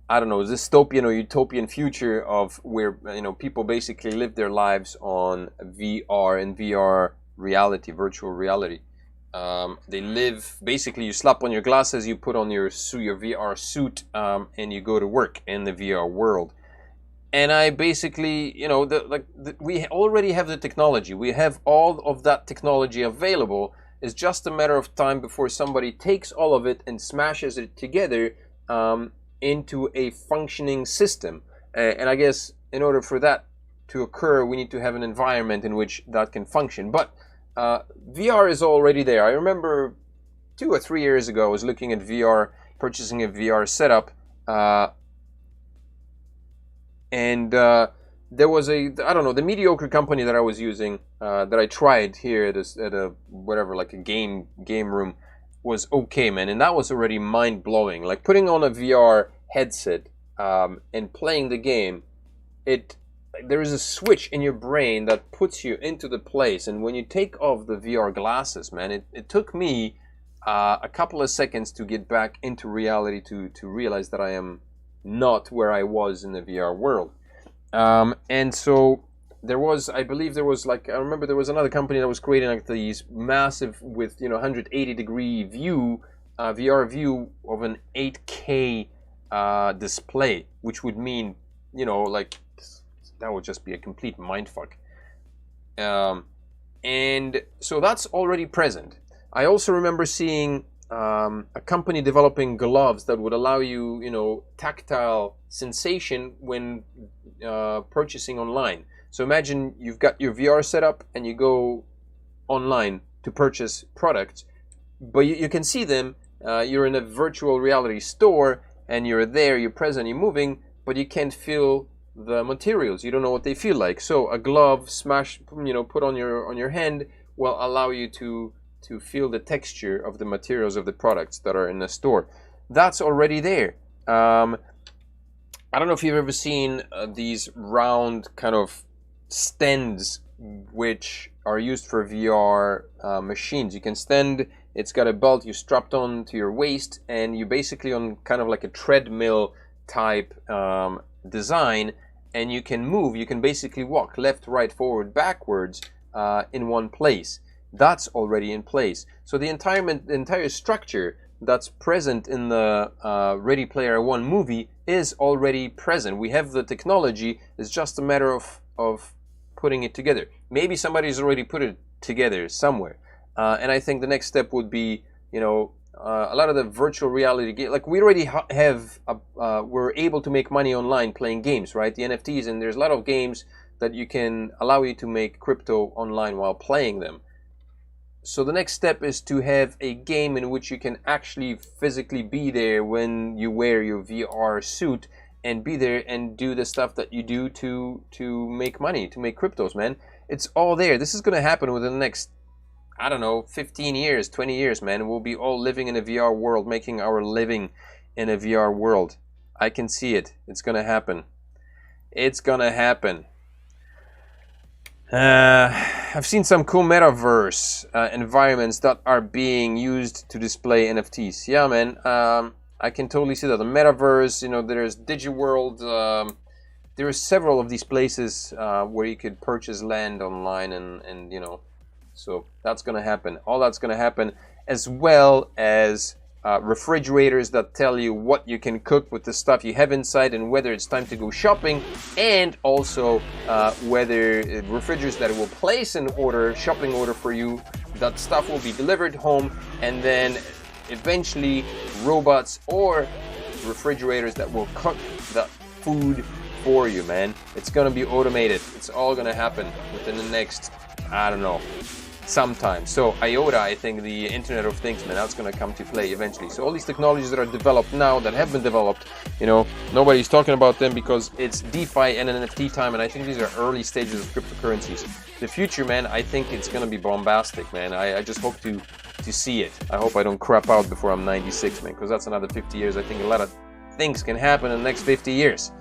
I don't know, dystopian or utopian future of where, you know, people basically live their lives on VR and VR reality, virtual reality. They live, basically you slap on your glasses, you put on your VR suit, and you go to work in the VR world. And I basically, you know, we already have the technology. We have all of that technology available. It's just a matter of time before somebody takes all of it and smashes it together into a functioning system. And I guess in order for that to occur, we need to have an environment in which that can function. But VR is already there. I remember 2 or 3 years ago, I was looking at VR, purchasing a VR setup, and there was a, I don't know, the mediocre company that I was using, that I tried here at a whatever, like a game room, was okay, man, and that was already mind blowing. Like putting on a VR headset and playing the game, there is a switch in your brain that puts you into the place, and when you take off the VR glasses, man, it took me a couple of seconds to get back into reality, to realize that I am not where I was in the VR world. And so there was, I believe there was like, I remember there was another company that was creating like these massive, with 180-degree view, VR view of an 8K display, which would mean, like, that would just be a complete mindfuck. And so that's already present. I also remember seeing a company developing gloves that would allow you, tactile sensation when purchasing online. So imagine you've got your VR setup and you go online to purchase products, but you can see them. You're in a virtual reality store and you're there, you're present, you're moving, but you can't feel the materials. You don't know what they feel like. So a glove put on your hand will allow you to feel the texture of the materials of the products that are in the store. That's already there. I don't know if you've ever seen these round kind of stands which are used for VR machines. You can stand, it's got a belt you strapped on to your waist, and you basically on kind of like a treadmill type design, and you can move, you can basically walk left, right, forward, backwards in one place. That's already in place. So the entire structure that's present in the Ready Player One movie is already present. We have the technology. It's just a matter of putting it together. Maybe somebody's already put it together somewhere. And I think the next step would be, a lot of the virtual reality game. Like we already have, we're able to make money online playing games, right? The NFTs, and there's a lot of games that you can allow you to make crypto online while playing them. So the next step is to have a game in which you can actually physically be there when you wear your VR suit and be there and do the stuff that you do to make money, to make cryptos, man. It's all there. This is going to happen within the next, I don't know, 15 years, 20 years, man. We'll be all living in a VR world, making our living in a VR world. I can see it. It's going to happen. It's going to happen. I've seen some cool metaverse environments that are being used to display NFTs. Yeah, man. I can totally see that. The metaverse, there's DigiWorld. There are several of these places where you could purchase land online, and so that's going to happen. All that's going to happen, as well as refrigerators that tell you what you can cook with the stuff you have inside and whether it's time to go shopping, and also whether refrigerators that will place an shopping order for you, that stuff will be delivered home, and then eventually robots or refrigerators that will cook the food for you, man. It's gonna be automated. It's all gonna happen within the next, I don't know, sometime. So IOTA, I think the Internet of Things, man, that's gonna come to play eventually. So all these technologies that are developed now, that have been developed, nobody's talking about them because it's DeFi and NFT time, and I think these are early stages of cryptocurrencies. The future, man, I think it's gonna be bombastic, man. I just hope to see it. I hope I don't crap out before I'm 96, man, because that's another 50 years. I think a lot of things can happen in the next 50 years.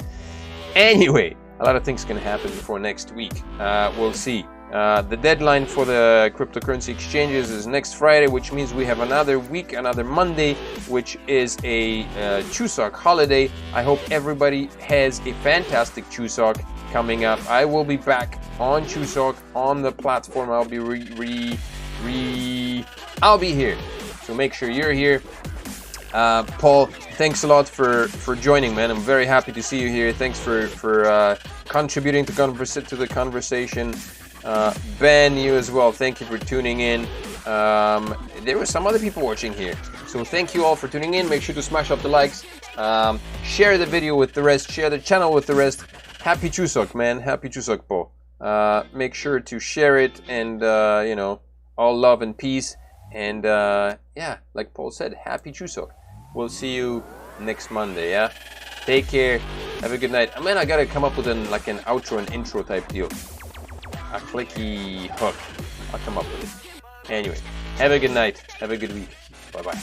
Anyway, a lot of things can happen before next week. We'll see. The deadline for the cryptocurrency exchanges is next Friday, which means we have another week, another Monday, which is a Chuseok holiday. I hope everybody has a fantastic Chuseok coming up. I will be back on Chuseok on the platform. I'll be I'll be here, so make sure you're here. Paul, thanks a lot for joining, man. I'm very happy to see you here. Thanks for contributing to the conversation. Ben, you as well. Thank you for tuning in. There were some other people watching here, so thank you all for tuning in. Make sure to smash up the likes, share the video with the rest, share the channel with the rest. Happy Chuseok, man. Happy Chuseok, Po. Make sure to share it, and all love and peace. And yeah, like Paul said, happy Chuseok. We'll see you next Monday, yeah? Take care. Have a good night. I mean, I gotta come up with like an outro and intro type deal. A clicky hook. I'll come up with it. Anyway, have a good night. Have a good week. Bye-bye.